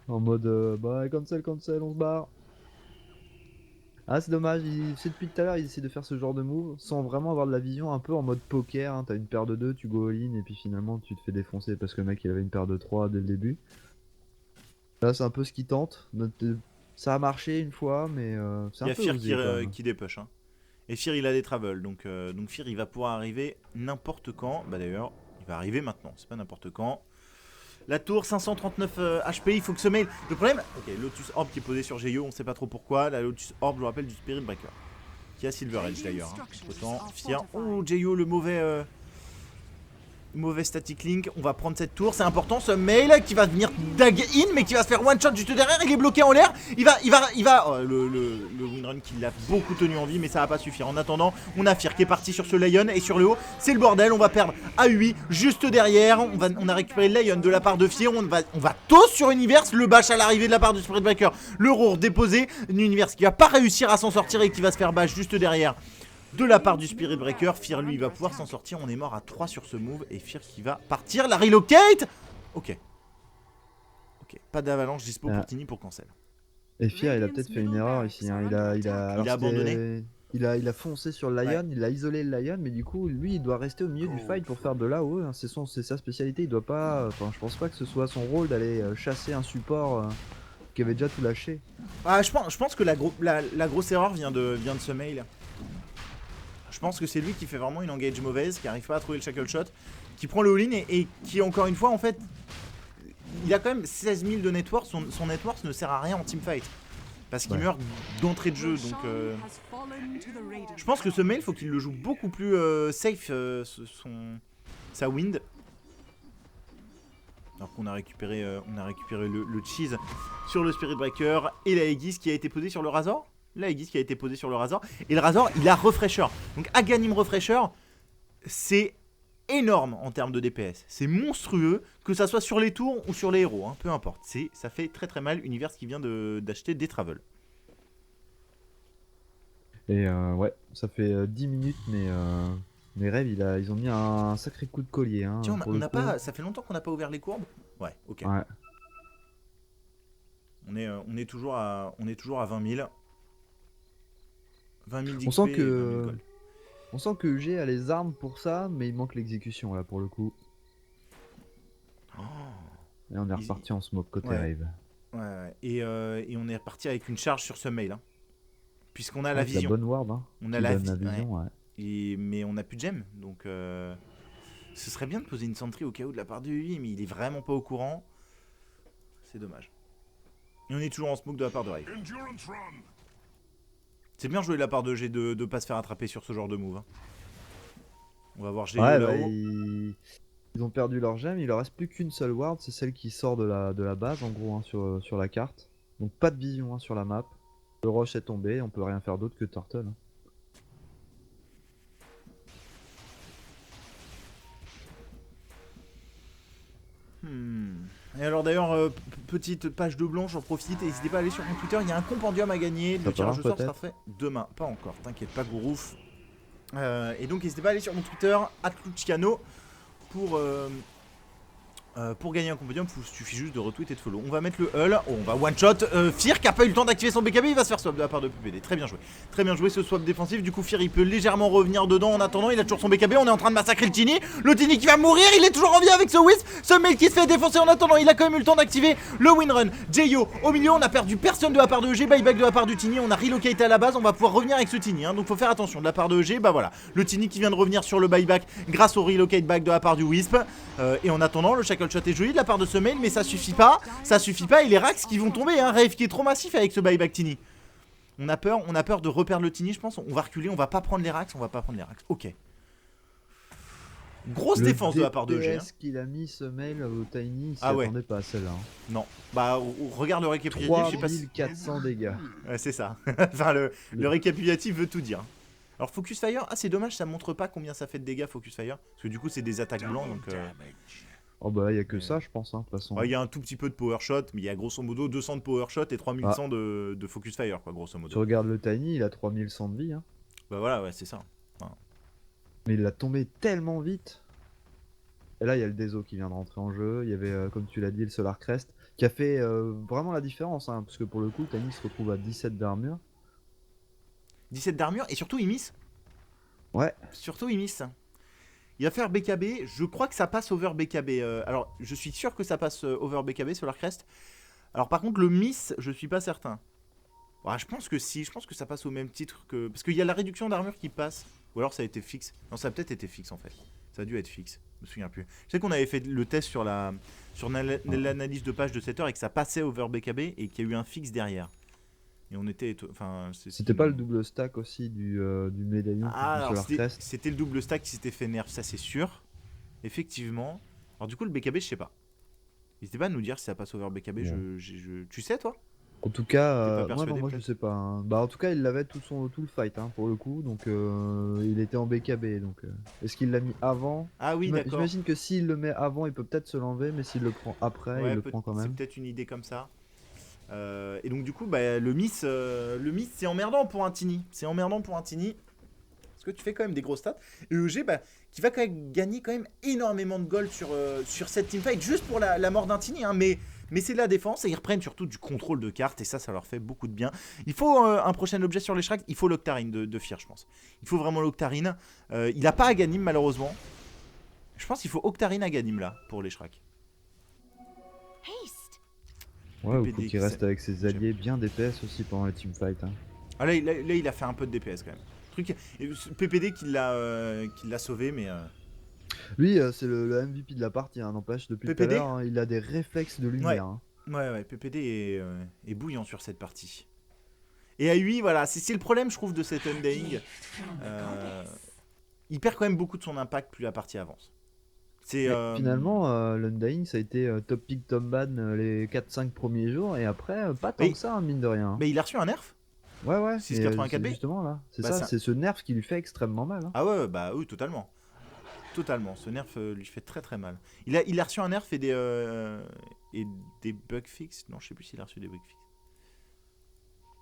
En mode bah cancel, on se barre. Ah c'est dommage, c'est depuis tout à l'heure il essaie de faire ce genre de move sans vraiment avoir de la vision, un peu en mode poker, hein. T'as une paire de 2, tu go all-in et puis finalement tu te fais défoncer parce que le mec il avait une paire de 3 dès le début. Là c'est un peu ce qu'il tente, ça a marché une fois mais c'est un peu... Il y a Fear qui dépush hein. Et Fear il a des travels donc Fear il va pouvoir arriver n'importe quand, bah d'ailleurs il va arriver maintenant, c'est pas n'importe quand. La tour 539 HP, il faut que ce mail. Le problème, ok, Lotus Orb qui est posé sur Geyo, on sait pas trop pourquoi. La Lotus Orb, je vous rappelle, du Spirit Breaker. Qui a Silver Edge d'ailleurs. Hein. Autant Fear. Oh, Geyo, le mauvais static link. On va prendre cette tour, c'est important. Ce mail qui va venir dag in, mais qui va se faire one shot juste derrière. Il est bloqué en l'air. Il va. Oh, le windrun qui l'a beaucoup tenu en vie, mais ça va pas suffire. En attendant, on a Fear qui est parti sur ce Lion et sur le haut. C'est le bordel. On va perdre AUI juste derrière. On a récupéré le Lion de la part de Fear. On va tous sur Universe. Le bash à l'arrivée de la part du Spirit Breaker. Le Roar déposé. Universe qui va pas réussir à s'en sortir et qui va se faire bash juste derrière. De la part du Spirit Breaker, Fear lui il va pouvoir s'en sortir, on est mort à 3 sur ce move et Fear qui va partir, la relocate. Ok, pas d'avalanche dispo pour Tini pour cancel. Et Fear il a peut-être fait une erreur ici, hein. il a abandonné. Il a foncé sur le Lion, il a isolé le Lion, mais du coup, lui, il doit rester au milieu du fight pour faire de l'AOE. Hein. C'est sa spécialité. Il doit pas. Enfin, je pense pas que ce soit son rôle d'aller chasser un support qui avait déjà tout lâché. Ah, je pense que la grosse erreur vient de ce mail. Je pense que c'est lui qui fait vraiment une engage mauvaise, qui arrive pas à trouver le shackle shot, qui prend le all-in et qui, encore une fois, en fait, il a quand même 16 000 de network. Son network ne sert à rien en teamfight. Parce qu'il meurt d'entrée de jeu, donc je pense que ce mail, faut qu'il le joue beaucoup plus safe, sa wind. Alors qu'on a récupéré, le cheese sur le Spirit Breaker et la Aegis qui a été posée sur le Razor. La Aegis qui a été posée sur le Razor. Et le Razor, il a Refresher. Donc Aghanim Refresher, c'est énorme en termes de DPS. C'est monstrueux, que ça soit sur les tours ou sur les héros, hein, peu importe. Ça fait très très mal, Univers qui vient d'acheter des travels. Et ouais, ça fait 10 minutes, mais mes rêves, ils ont mis un sacré coup de collier. Hein, tiens, ça fait longtemps qu'on n'a pas ouvert les courbes. Ouais, ok. Ouais. On est toujours à 20 000. 20 000 d'XP. On sent que G a les armes pour ça, mais il manque l'exécution là pour le coup. Oh. Et on est reparti en smoke côté rave. Ouais. Et on est reparti avec une charge sur ce mail. Hein. Puisqu'on a la vision. La bonne ward, hein, on a la vision, ouais. Mais on n'a plus de gemme. Donc ce serait bien de poser une sentry au cas où de la part de lui, mais il est vraiment pas au courant. C'est dommage. Et on est toujours en smoke de la part de Rave. C'est bien joué de la part de G de pas se faire attraper sur ce genre de move. Hein. On va voir G là-haut. Ils ont perdu leur gemme, il leur reste plus qu'une seule ward, c'est celle qui sort de la base en gros hein, sur la carte. Donc pas de vision hein, sur la map. Le rush est tombé, on peut rien faire d'autre que Turtle. Hein. Et alors d'ailleurs, petite page de blanc, j'en profite, n'hésitez pas à aller sur mon Twitter, il y a un compendium à gagner, le tirage au sort sera fait demain, pas encore, t'inquiète pas Gourouf. Et donc n'hésitez pas à aller sur mon Twitter, @luciano, pour gagner un compendium, il suffit juste de retweet et de follow. On va mettre le hull, on va one shot. Fir qui a pas eu le temps d'activer son BKB, il va se faire swap de la part de PPD. Très bien joué ce swap défensif. Du coup, Fir il peut légèrement revenir dedans en attendant. Il a toujours son BKB. On est en train de massacrer le Tini. Le Tini qui va mourir, il est toujours en vie avec ce Wisp. Ce mec qui se fait défoncer en attendant. Il a quand même eu le temps d'activer le win run. Jayo au milieu, on a perdu personne de la part de EG. Buyback de la part du Tini. On a relocate à la base. On va pouvoir revenir avec ce Tini. Hein, donc faut faire attention de la part de EG. Bah voilà, le Tini qui vient de revenir sur le buyback grâce au relocate back de la part du Wisp. Et en attendant, le shackle shot est joli de la part de ce mail, mais ça suffit pas, et les racks qui vont tomber, hein, Rave qui est trop massif avec ce buyback Tini. On a peur de reperdre le Tini, je pense, on va reculer, on va pas prendre les racks, ok. Grosse défense de la part de EG. Hein. Qu'il a mis ce mail au Tiny, il s'y attendait pas à celle-là. Hein. Non, bah regarde le récapitulatif, je sais pas si... 3400 dégâts. Ouais, c'est ça, enfin le récapitulatif veut tout dire. Alors Focus Fire, c'est dommage, ça montre pas combien ça fait de dégâts Focus Fire, parce que du coup c'est des attaques blancs, donc... Oh bah il y a que ça je pense, hein, de toute façon. Il y a un tout petit peu de power shot, mais il y a grosso modo 200 de power shot et 3100 de focus fire, quoi, grosso modo. Tu regardes le Tiny, il a 3100 de vie. Hein. Bah voilà, ouais, c'est ça. Enfin... Mais il l'a tombé tellement vite. Et là il y a le Deso qui vient de rentrer en jeu, il y avait comme tu l'as dit le Solar Crest, qui a fait vraiment la différence, hein, parce que pour le coup le Tiny se retrouve à 17 d'armure. 17 d'armure et surtout il miss. Ouais. Surtout il miss. Il va faire BKB, je crois que ça passe over BKB. Alors, je suis sûr que ça passe over BKB, Solar Crest. Alors, par contre, le miss, je suis pas certain. Ouais, je pense que si, je pense que ça passe au même titre que... Parce qu'il y a la réduction d'armure qui passe. Ou alors ça a été fixe. Non, ça a peut-être été fixe en fait. Ça a dû être fixe, je me souviens plus. Je sais qu'on avait fait le test sur l'analyse de page de 7 heures et que ça passait over BKB et qu'il y a eu un fixe derrière. Et on était... Enfin, c'était pas le double stack aussi du médaillon c'était le double stack qui s'était fait nerf, ça c'est sûr. Effectivement. Alors du coup le BKB je sais pas. N'hésitez pas à nous dire si ça passe over BKB, ouais. Tu sais toi? En tout cas, moi je sais pas. Hein. Bah en tout cas il l'avait tout le fight hein, pour le coup, donc il était en BKB. Donc est-ce qu'il l'a mis avant? Ah oui d'accord. J'imagine que s'il le met avant il peut peut-être se l'enlever, mais s'il le prend après il le prend quand même. C'est peut-être une idée comme ça. Et donc du coup bah, le miss c'est emmerdant pour un Tini. Parce que tu fais quand même des gros stats. Et EG bah, qui va quand même gagner quand même énormément de gold sur cette teamfight juste pour la mort d'un Tini. Hein, mais mais c'est de la défense et ils reprennent surtout du contrôle de cartes et ça leur fait beaucoup de bien. Il faut un prochain objet sur les Shrek, il faut l'Octarine de Fear, je pense. Il faut vraiment l'Octarine. Il n'a pas Aghanim malheureusement. Je pense qu'il faut Octarine Aghanim là pour les Shrek. Ouais, il faut PPD qu'il reste avec ses alliés bien DPS aussi pendant les teamfights. Hein. Ah là, il a fait un peu de DPS quand même. PPD qui l'a sauvé, mais. Lui, c'est le MVP de la partie, hein, n'empêche, depuis tout à PPD l'heure, hein, il a des réflexes de lumière. Hein. Ouais, PPD est bouillant sur cette partie. Et à 8, voilà, c'est le problème, je trouve, de cet Undying. Il perd quand même beaucoup de son impact plus la partie avance. Finalement, l'Undying, ça a été top pick, top ban les 4-5 premiers jours, et après, pas tant que ça, hein, mine de rien. Mais il a reçu un nerf. Ouais, 684B. Justement là, c'est Bah, ça, c'est ce nerf qui lui fait extrêmement mal. Hein. Ah ouais, bah oui, totalement. Totalement, ce nerf lui fait très très mal. Il a reçu un nerf et des bug fixes. Non, je sais plus s'il a reçu des bug fixes.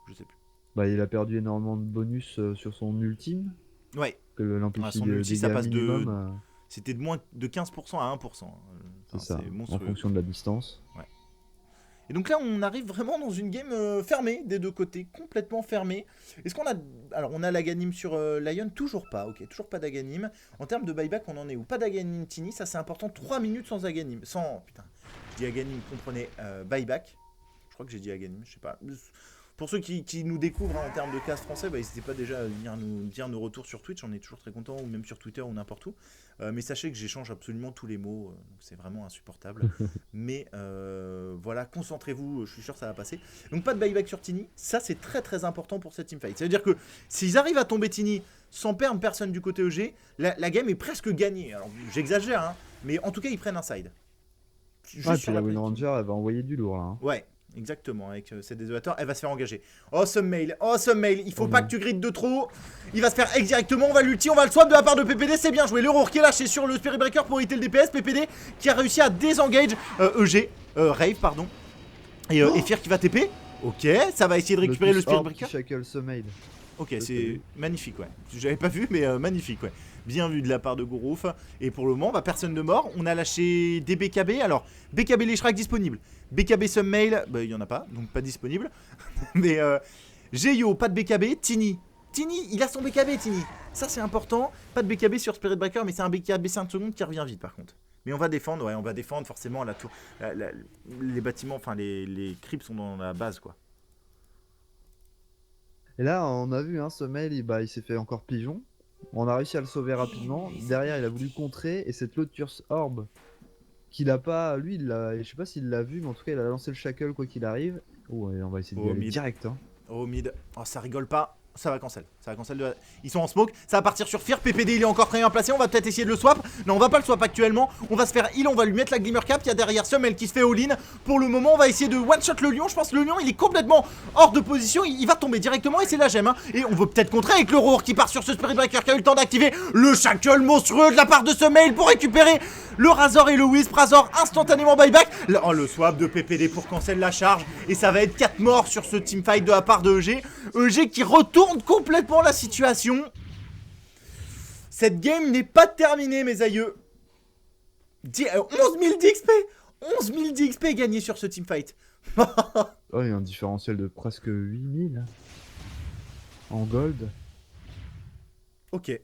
Je sais plus. Bah, il a perdu énormément de bonus sur son ultime. Ouais. Que l'amplitude son ulti, ça passe minimum, c'était de moins de 15% à 1%. Enfin, c'est ça, monstrueux. en fonction de la distance. Ouais. Et donc là, on arrive vraiment dans une game fermée des deux côtés, complètement fermée. Est-ce qu'on a... Alors, on a l'Aghanim sur Lion, toujours pas, ok, toujours pas d'Aghanim. En termes de buyback, on en est où? Pas d'Aghanim Tini, ça c'est important, 3 minutes sans Aghanim. Putain, je dis Aghanim, comprenez, buyback. Je crois que j'ai dit Aghanim, je sais pas. Pour ceux qui nous découvrent en termes de cast français, bah, n'hésitez pas déjà à venir nous dire nos retours sur Twitch, on est toujours très content, ou même sur Twitter ou n'importe où. Mais sachez que j'échange absolument tous les mots, c'est vraiment insupportable. Mais voilà, concentrez-vous, je suis sûr que ça va passer. Donc pas de buyback sur Tini, ça c'est très très important pour cette teamfight. Ça veut dire que s'ils arrivent à tomber Tini sans perdre personne du côté EG, la game est presque gagnée. Alors j'exagère, hein, mais en tout cas ils prennent un side. Ah, puis la Wind Ranger, elle va envoyer du lourd là. Hein. Ouais. Exactement, avec cette désolateur, elle va se faire engager. Awesome mail, il faut pas que tu grides de trop. Il va se faire egg directement, on va l'ulti, on va le swap de la part de PPD, c'est bien joué. Le Roar qui est lâché sur le Spirit Breaker pour éviter le DPS. PPD qui a réussi à désengage Rave, pardon. Et Fear qui va TP. Ok, ça va essayer de récupérer le Spirit Breaker. Shackle Summade. Ok, c'est magnifique, ouais. J'avais pas vu, mais magnifique, ouais. Bien vu de la part de Gourouf. Et pour le moment, bah, personne ne mord. On a lâché des BKB. Alors, BKB les Shrek disponibles. BKB Submail, bah, il n'y en a pas, donc pas disponible. Mais Geyo, pas de BKB. Tini, il a son BKB, Tini. Ça, c'est important. Pas de BKB sur Spirit Breaker, mais c'est un BKB 5 secondes qui revient vite, par contre. Mais on va défendre, ouais, on va défendre forcément la tour. Les bâtiments, enfin, les crypts sont dans la base, quoi. Et là, on a vu, hein, Summade, il s'est fait encore pigeon. On a réussi à le sauver rapidement. Derrière, il a voulu contrer. Et cette Lotus Orb, qu'il a pas. Lui, je sais pas s'il l'a vu, mais en tout cas, il a lancé le Shackle quoi qu'il arrive. Oh, et on va essayer d'y aller direct. Hein. Oh, mid. Oh, ça rigole pas. Ça va cancel. Ils sont en smoke. Ça va partir sur Fear. PPD, il est encore très bien placé. On va peut-être essayer de le swap. Non, on va pas le swap actuellement. On va se faire heal. On va lui mettre la Glimmer Cap. Il y a derrière Summel qui se fait all-in. Pour le moment, on va essayer de one-shot le lion. Je pense que le lion, il est complètement hors de position. Il va tomber directement et c'est la gemme. Hein. Et on veut peut-être contrer avec le Roar qui part sur ce Spirit Breaker qui a eu le temps d'activer le Shackle monstrueux de la part de Summel pour récupérer le Razor et le Wisp. Razor instantanément buyback. Le swap de PPD pour cancel la charge. Et ça va être 4 morts sur ce teamfight de la part de EG. EG qui retourne complètement la situation. Cette game n'est pas terminée, mes aïeux. 11 000 d'XP 11 000 d'XP gagnés sur ce teamfight. Oh, il y a un différentiel de presque 8000 en gold. Ok.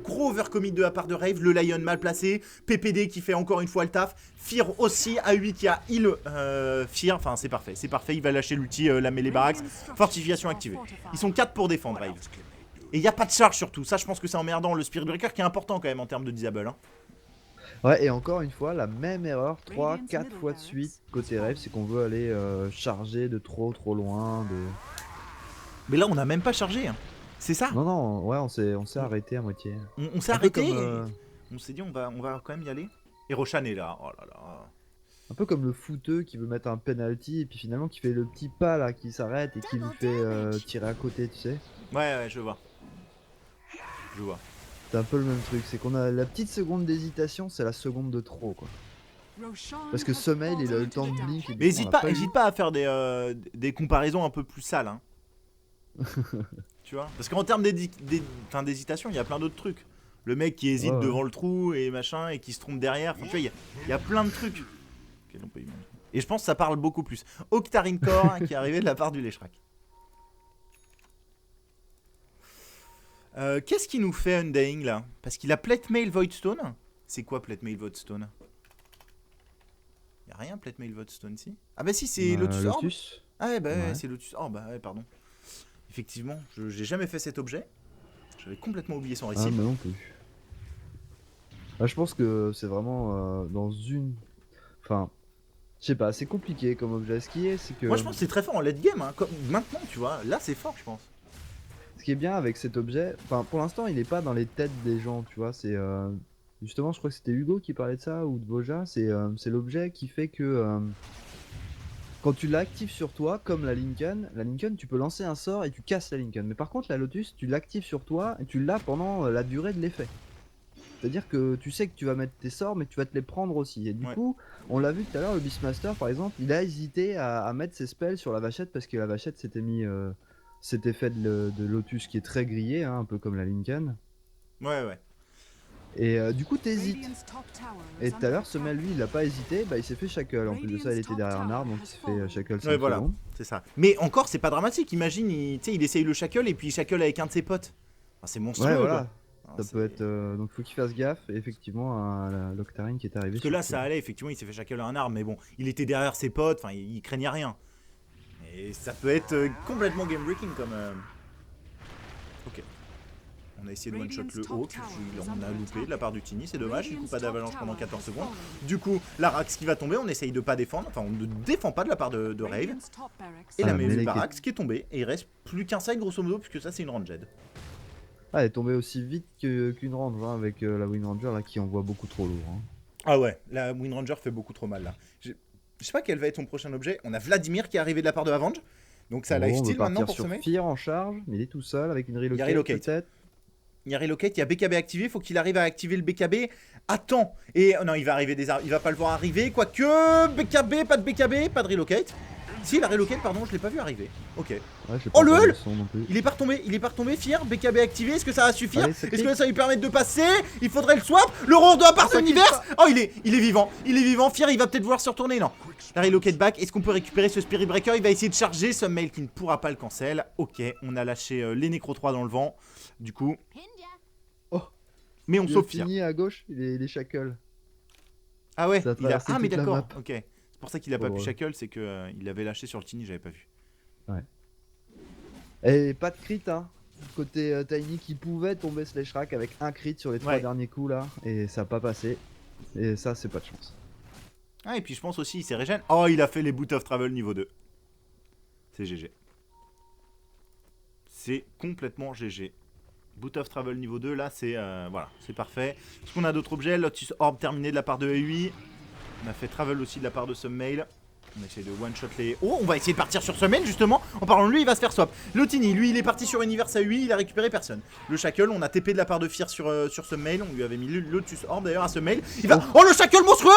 Gros overcommit de la part de Rave. Le Lion mal placé. PPD qui fait encore une fois le taf. Fear aussi. A8 qui a heal Fear. Enfin, c'est parfait. Il va lâcher l'ulti, la mêlée Barracks. Fortification activée. Ils sont 4 pour défendre, Rave. Et il n'y a pas de charge surtout. Ça, je pense que c'est emmerdant. Le Spirit Breaker qui est important quand même en termes de disable. Hein. Ouais, et encore une fois, la même erreur 3-4 fois de suite côté Rave. C'est qu'on veut aller charger de trop loin. Mais là, on n'a même pas chargé. Hein. C'est ça? Non, ouais, on s'est arrêté à moitié. On s'est arrêté on s'est dit on va quand même y aller. Et Roshan est là, oh là là. Un peu comme le footeux qui veut mettre un penalty et puis finalement qui fait le petit pas là, qui s'arrête et qui lui fait tirer à côté, tu sais. Ouais, je vois. C'est un peu le même truc, c'est qu'on a la petite seconde d'hésitation, c'est la seconde de trop quoi. Parce que Summel, il a eu le temps de blink. Mais hésite pas à faire des comparaisons un peu plus sales. Hein. Tu vois? Parce qu'en termes d'hésitation, il y a plein d'autres trucs. Le mec qui hésite devant le trou et machin et qui se trompe derrière. Enfin, tu vois, il y a plein de trucs. Et je pense que ça parle beaucoup plus. Octarine Core qui est arrivé de la part du Leshrac. Qu'est-ce qui nous fait Undying là? Parce qu'il a Plate Mail Voidstone. C'est quoi Plate Mail Voidstone? Y'a rien Plate Mail Voidstone ici? Ah bah si, c'est Lotus Orb. Ah ouais, bah ouais, c'est Lotus Orb. Bah ouais, pardon. Effectivement, j'ai jamais fait cet objet. J'avais complètement oublié son récit. Ah, mais non plus. Ah, je pense que c'est vraiment dans une. Enfin, je sais pas, c'est compliqué comme objet. Ce qui est, c'est que. Moi je pense que c'est très fort en late game, hein. Comme maintenant, tu vois. Là c'est fort, je pense. Ce qui est bien avec cet objet, enfin, pour l'instant, il est pas dans les têtes des gens, tu vois. C'est. Justement, je crois que c'était Hugo qui parlait de ça, ou de Voja. C'est l'objet qui fait que. Quand tu l'actives sur toi, comme la Lincoln, tu peux lancer un sort et tu casses la Lincoln. Mais par contre, la Lotus, tu l'actives sur toi et tu l'as pendant la durée de l'effet. C'est-à-dire que tu sais que tu vas mettre tes sorts, mais tu vas te les prendre aussi. Et du coup, on l'a vu tout à l'heure, le Beastmaster, par exemple, il a hésité à mettre ses spells sur la vachette parce que la vachette s'était mis cet effet de Lotus qui est très grillé, hein, un peu comme la Lincoln. Ouais. Et du coup, t'hésites. Et tout à l'heure, ce mec, lui, il a pas hésité, bah il s'est fait shackle. En plus de ça, il était derrière un arbre, donc il s'est fait shackle 5 voilà, secondes. c'est ça. Mais encore, c'est pas dramatique. Imagine, il essaye le shackle et puis il shackle avec un de ses potes. Enfin, c'est monstrueux. Ouais, voilà. Quoi. Ça peut être. Donc, faut qu'il fasse gaffe. Et effectivement, l'Octarine qui est arrivé. Parce que là, ça allait, effectivement, il s'est fait shackle à un arbre, mais bon, il était derrière ses potes, enfin, il craignait rien. Et ça peut être complètement game breaking comme. Ok. On a essayé de one-shot le Hawk, on a loupé de la part du Tiny, c'est dommage, du coup pas d'avalanche pendant 14 secondes. Du coup, la Rax qui va tomber, on essaye de pas défendre, enfin on ne défend pas de la part de Rave. Et la Melee Barracks qui est tombée, et il reste plus qu'un side grosso modo, puisque ça c'est une ranged. Ah, elle est tombée aussi vite qu'une range, hein, avec la Wind Ranger là, qui envoie beaucoup trop lourd. Hein. Ah ouais, la Wind Ranger fait beaucoup trop mal là. Je sais pas quel va être son prochain objet, on a Vladimir qui est arrivé de la part de Avenge, donc ça lifesteal maintenant pour semer. Fear en charge, mais il est tout seul avec une relocate. Peut-être. Il y a relocate, il y a BKB activé, faut qu'il arrive à activer le BKB à temps. Et non, il va arriver il va pas le voir arriver, quoique BKB, pas de BKB, pas de relocate. Si, la relocate, pardon, je l'ai pas vu arriver. Ok. Ouais, oh le hull. Il est pas retombé, Fear, BKB activé, est-ce que ça va suffire? Est-ce que ça va lui permettre de passer? Il faudrait le swap, le roar de la part de l'univers. Oh, il est vivant, Fear, il va peut-être vouloir se retourner, non. La relocate back, est-ce qu'on peut récupérer ce Spirit Breaker? Il va essayer de charger ce mail qui ne pourra pas le cancel. Ok, on a lâché les Necro 3 dans le vent, du coup. Mais on sauve Fear. Fini à gauche, il est shackle. Ah ouais, ah mais d'accord, ok. C'est pour ça qu'il a pas pu ouais. shackle, c'est que il avait lâché sur le Tiny, j'avais pas vu. Ouais. Et pas de crit, hein. Côté Tiny qui pouvait tomber ce Leshrac avec un crit sur les 3 derniers coups là, et ça a pas passé. Et ça, c'est pas de chance. Ah, et puis je pense aussi, il s'est régène. Oh, il a fait les Boot of Travel niveau 2. C'est GG. C'est complètement GG. Boot of Travel niveau 2, là, c'est voilà, c'est parfait. Est-ce qu'on a d'autres objets? Lotus Orb terminé de la part de EUI. On a fait Travel aussi de la part de Submail. On essaie de one-shot les... Oh, on va essayer de partir sur Submail, justement. En parlant de lui, il va se faire swap. Le Tiny, lui, il est parti sur Universe à UI, il a récupéré personne. Le Shackle, on a TP de la part de Fear sur Submail. On lui avait mis le Lotus Orb, d'ailleurs, à Submail. Il va... Oh, le Shackle monstrueux.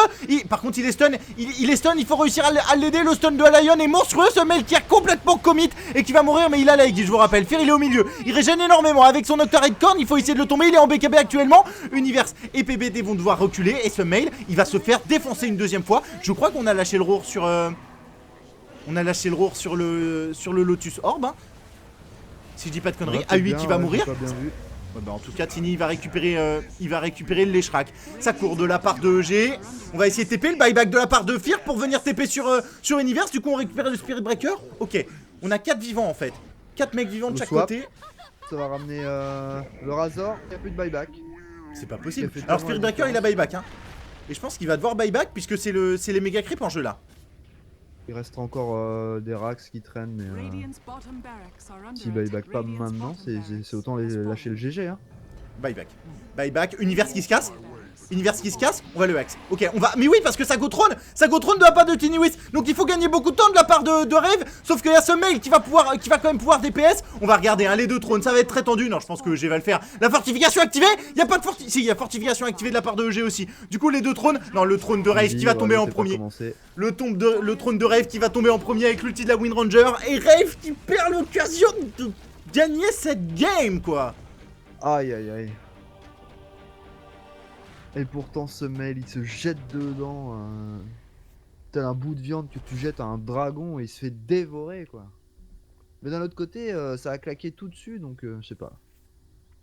Par contre, il est stun. Il est stun, il faut réussir à l'aider. Le stun de Lion est monstrueux. Submail qui a complètement commit et qui va mourir, mais il a la Eggy, je vous rappelle. Fear, il est au milieu. Il régène énormément. Avec son Octarine Corn, il faut essayer de le tomber. Il est en BKB actuellement. Universe et PBD vont devoir reculer. Et Submail, il va se faire défoncer une deuxième fois. Je crois qu'on a lâché le roar sur... On a lâché le roar sur le Lotus Orb. Hein. Si je dis pas de conneries. A8 qui va mourir. Ouais, bah en tout cas, Tiny il va récupérer le Leshrac. Ça court de la part de EG. On va essayer de TP le buyback de la part de Fear pour venir TP sur Universe. Du coup, on récupère le Spirit Breaker. Ok, on a 4 vivants en fait. 4 mecs vivants de chaque côté. Ça va ramener le Razor. Il n'y a plus de buyback. C'est pas possible. Alors, Spirit Breaker il a buyback. Hein. Et je pense qu'il va devoir buyback puisque c'est les méga creeps en jeu là. Il restera encore des Rax qui traînent, mais si buyback pas maintenant, c'est autant lâcher le GG. Hein. Buyback, Universe qui se casse. On va le hex. Ok, on va. Mais oui, parce que ça go trône de la part de Tinywith. Donc il faut gagner beaucoup de temps de la part de Rave. Sauf qu'il y a ce mail qui va quand même pouvoir DPS. On va regarder les deux trônes, ça va être très tendu. Non, je pense que EG va le faire. La fortification activée. Il y a pas de si, il y a fortification activée de la part de EG aussi. Du coup, les deux trônes. Non, le trône de Rave qui va tomber en premier. Le trône de Rave qui va tomber en premier avec l'ulti de la Wind Ranger. Et Rave qui perd l'occasion de gagner cette game, quoi. Aïe aïe aïe. Et pourtant ce mail il se jette dedans. tel un bout de viande que tu jettes à un dragon et il se fait dévorer, quoi. Mais d'un autre côté, ça a claqué tout dessus, donc je sais pas.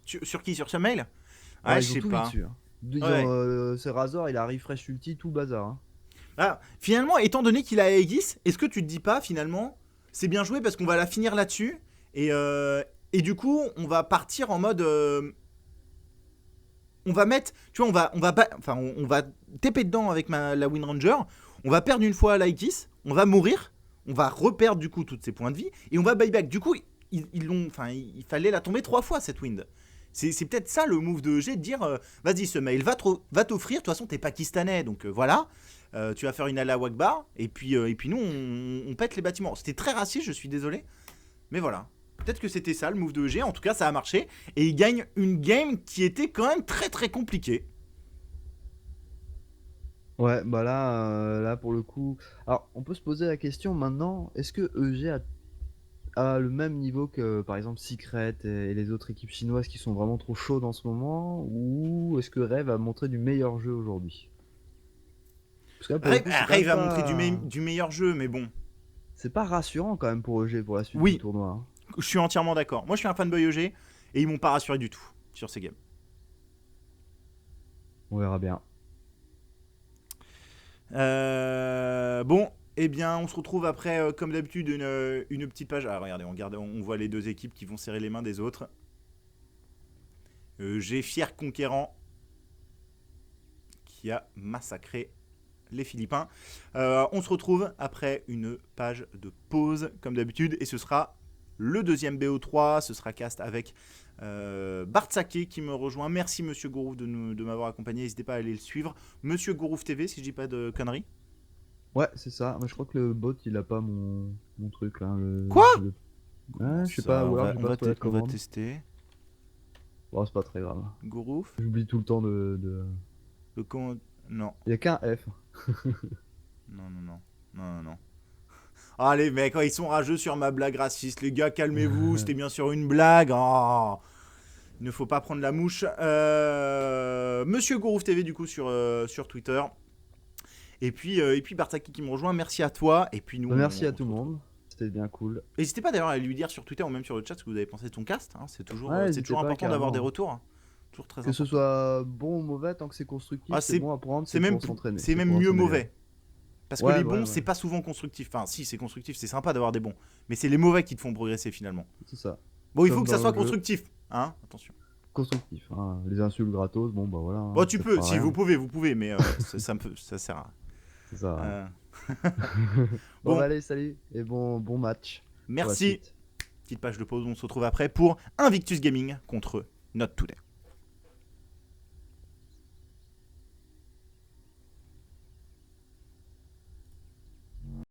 Sur qui? Sur ce mail? Ouais, Ouais, je ils ont sais tout mis pas. dessus, hein. Ouais. C'est Razor, il a refresh ulti, tout bazar, hein. Ah, finalement, étant donné qu'il a Aegis, est-ce que tu te dis pas, finalement, c'est bien joué parce qu'on va la finir là-dessus et du coup, on va partir en mode. On va mettre. Tu vois, on va TP dedans avec la Wind Ranger. On va perdre une fois l'Aegis. On va mourir. On va reperdre du coup tous ses points de vie. Et on va buyback. Du coup, il fallait la tomber 3 fois cette Wind. C'est peut-être ça le move de G de dire vas-y, ce mail va t'offrir. De toute façon, t'es pakistanais. Donc voilà. Tu vas faire une Allah Akbar. Et puis nous, on pète les bâtiments. C'était très raciste, je suis désolé. Mais voilà. Peut-être que c'était ça le move de EG, en tout cas ça a marché. Et il gagne une game qui était quand même très très compliquée. Ouais, bah là pour le coup. Alors, on peut se poser la question maintenant, est-ce que EG a le même niveau que par exemple Secret et les autres équipes chinoises qui sont vraiment trop chaudes en ce moment, ou est-ce que Rêve a montré du meilleur jeu aujourd'hui? Parce que là, pour le coup, c'est quand Rave même a montré pas... du meilleur jeu, mais bon. C'est pas rassurant quand même pour EG pour la suite du Oui, tournoi, hein. je suis entièrement d'accord. Moi je suis un fanboy EG et ils m'ont pas rassuré du tout sur ces games. On verra bien. Bon, eh bien on se retrouve après, comme d'habitude, une petite page. Ah regardez, on voit les deux équipes qui vont serrer les mains des autres. J'ai fier conquérant qui a massacré les Philippins. On se retrouve après une page de pause, comme d'habitude, et ce sera le deuxième BO3. Ce sera cast avec Bartsake qui me rejoint. Merci Monsieur Gourouf de m'avoir accompagné. N'hésitez pas à aller le suivre. Monsieur Gourouf TV, si je dis pas de conneries. Ouais, c'est ça. Mais je crois que le bot il a pas mon truc là. Quoi Ouais, je sais pas, ou alors j'ai pas trouvé la on va commande. tester. Bon, c'est pas très grave. Gourouf. J'oublie tout le temps de... Le con... Non. Il y a qu'un F. Non. Ah les mecs, ils sont rageux sur ma blague raciste. Les gars, calmez-vous, c'était bien sûr une blague. Oh, il ne faut pas prendre la mouche. Monsieur Gourouf TV du coup sur Twitter. Et puis Bartaki qui me rejoint, merci à toi. Et puis nous, Merci à tout le monde. C'était bien cool. N'hésitez pas d'ailleurs à lui dire sur Twitter ou même sur le chat ce que vous avez pensé de ton cast. Hein. C'est toujours, Ouais, c'est n'hésitez toujours pas, important d'avoir carrément. des retours. Hein. Toujours très Que ce important. soit bon ou mauvais, tant que c'est constructif, Ah, c'est bon à prendre, c'est c'est même, pour s'entraîner. c'est même pour mieux s'améliorer. mauvais. Parce que Ouais, les bons, ouais. c'est pas souvent constructif. Enfin, si, c'est constructif, c'est sympa d'avoir des bons. Mais c'est les mauvais qui te font progresser finalement. C'est ça. Bon, il Comme faut que ça dans soit le jeu. constructif. Hein, attention. Constructif. Hein. Les insultes gratos, bon bah voilà. Bon, tu ça peux, fera si rien. vous pouvez, mais ça sert à. C'est ça. Euh, Bon, bon. allez, salut et bon match. pour la Merci. suite. Petite page de pause, on se retrouve après pour Invictus Gaming contre Not Today.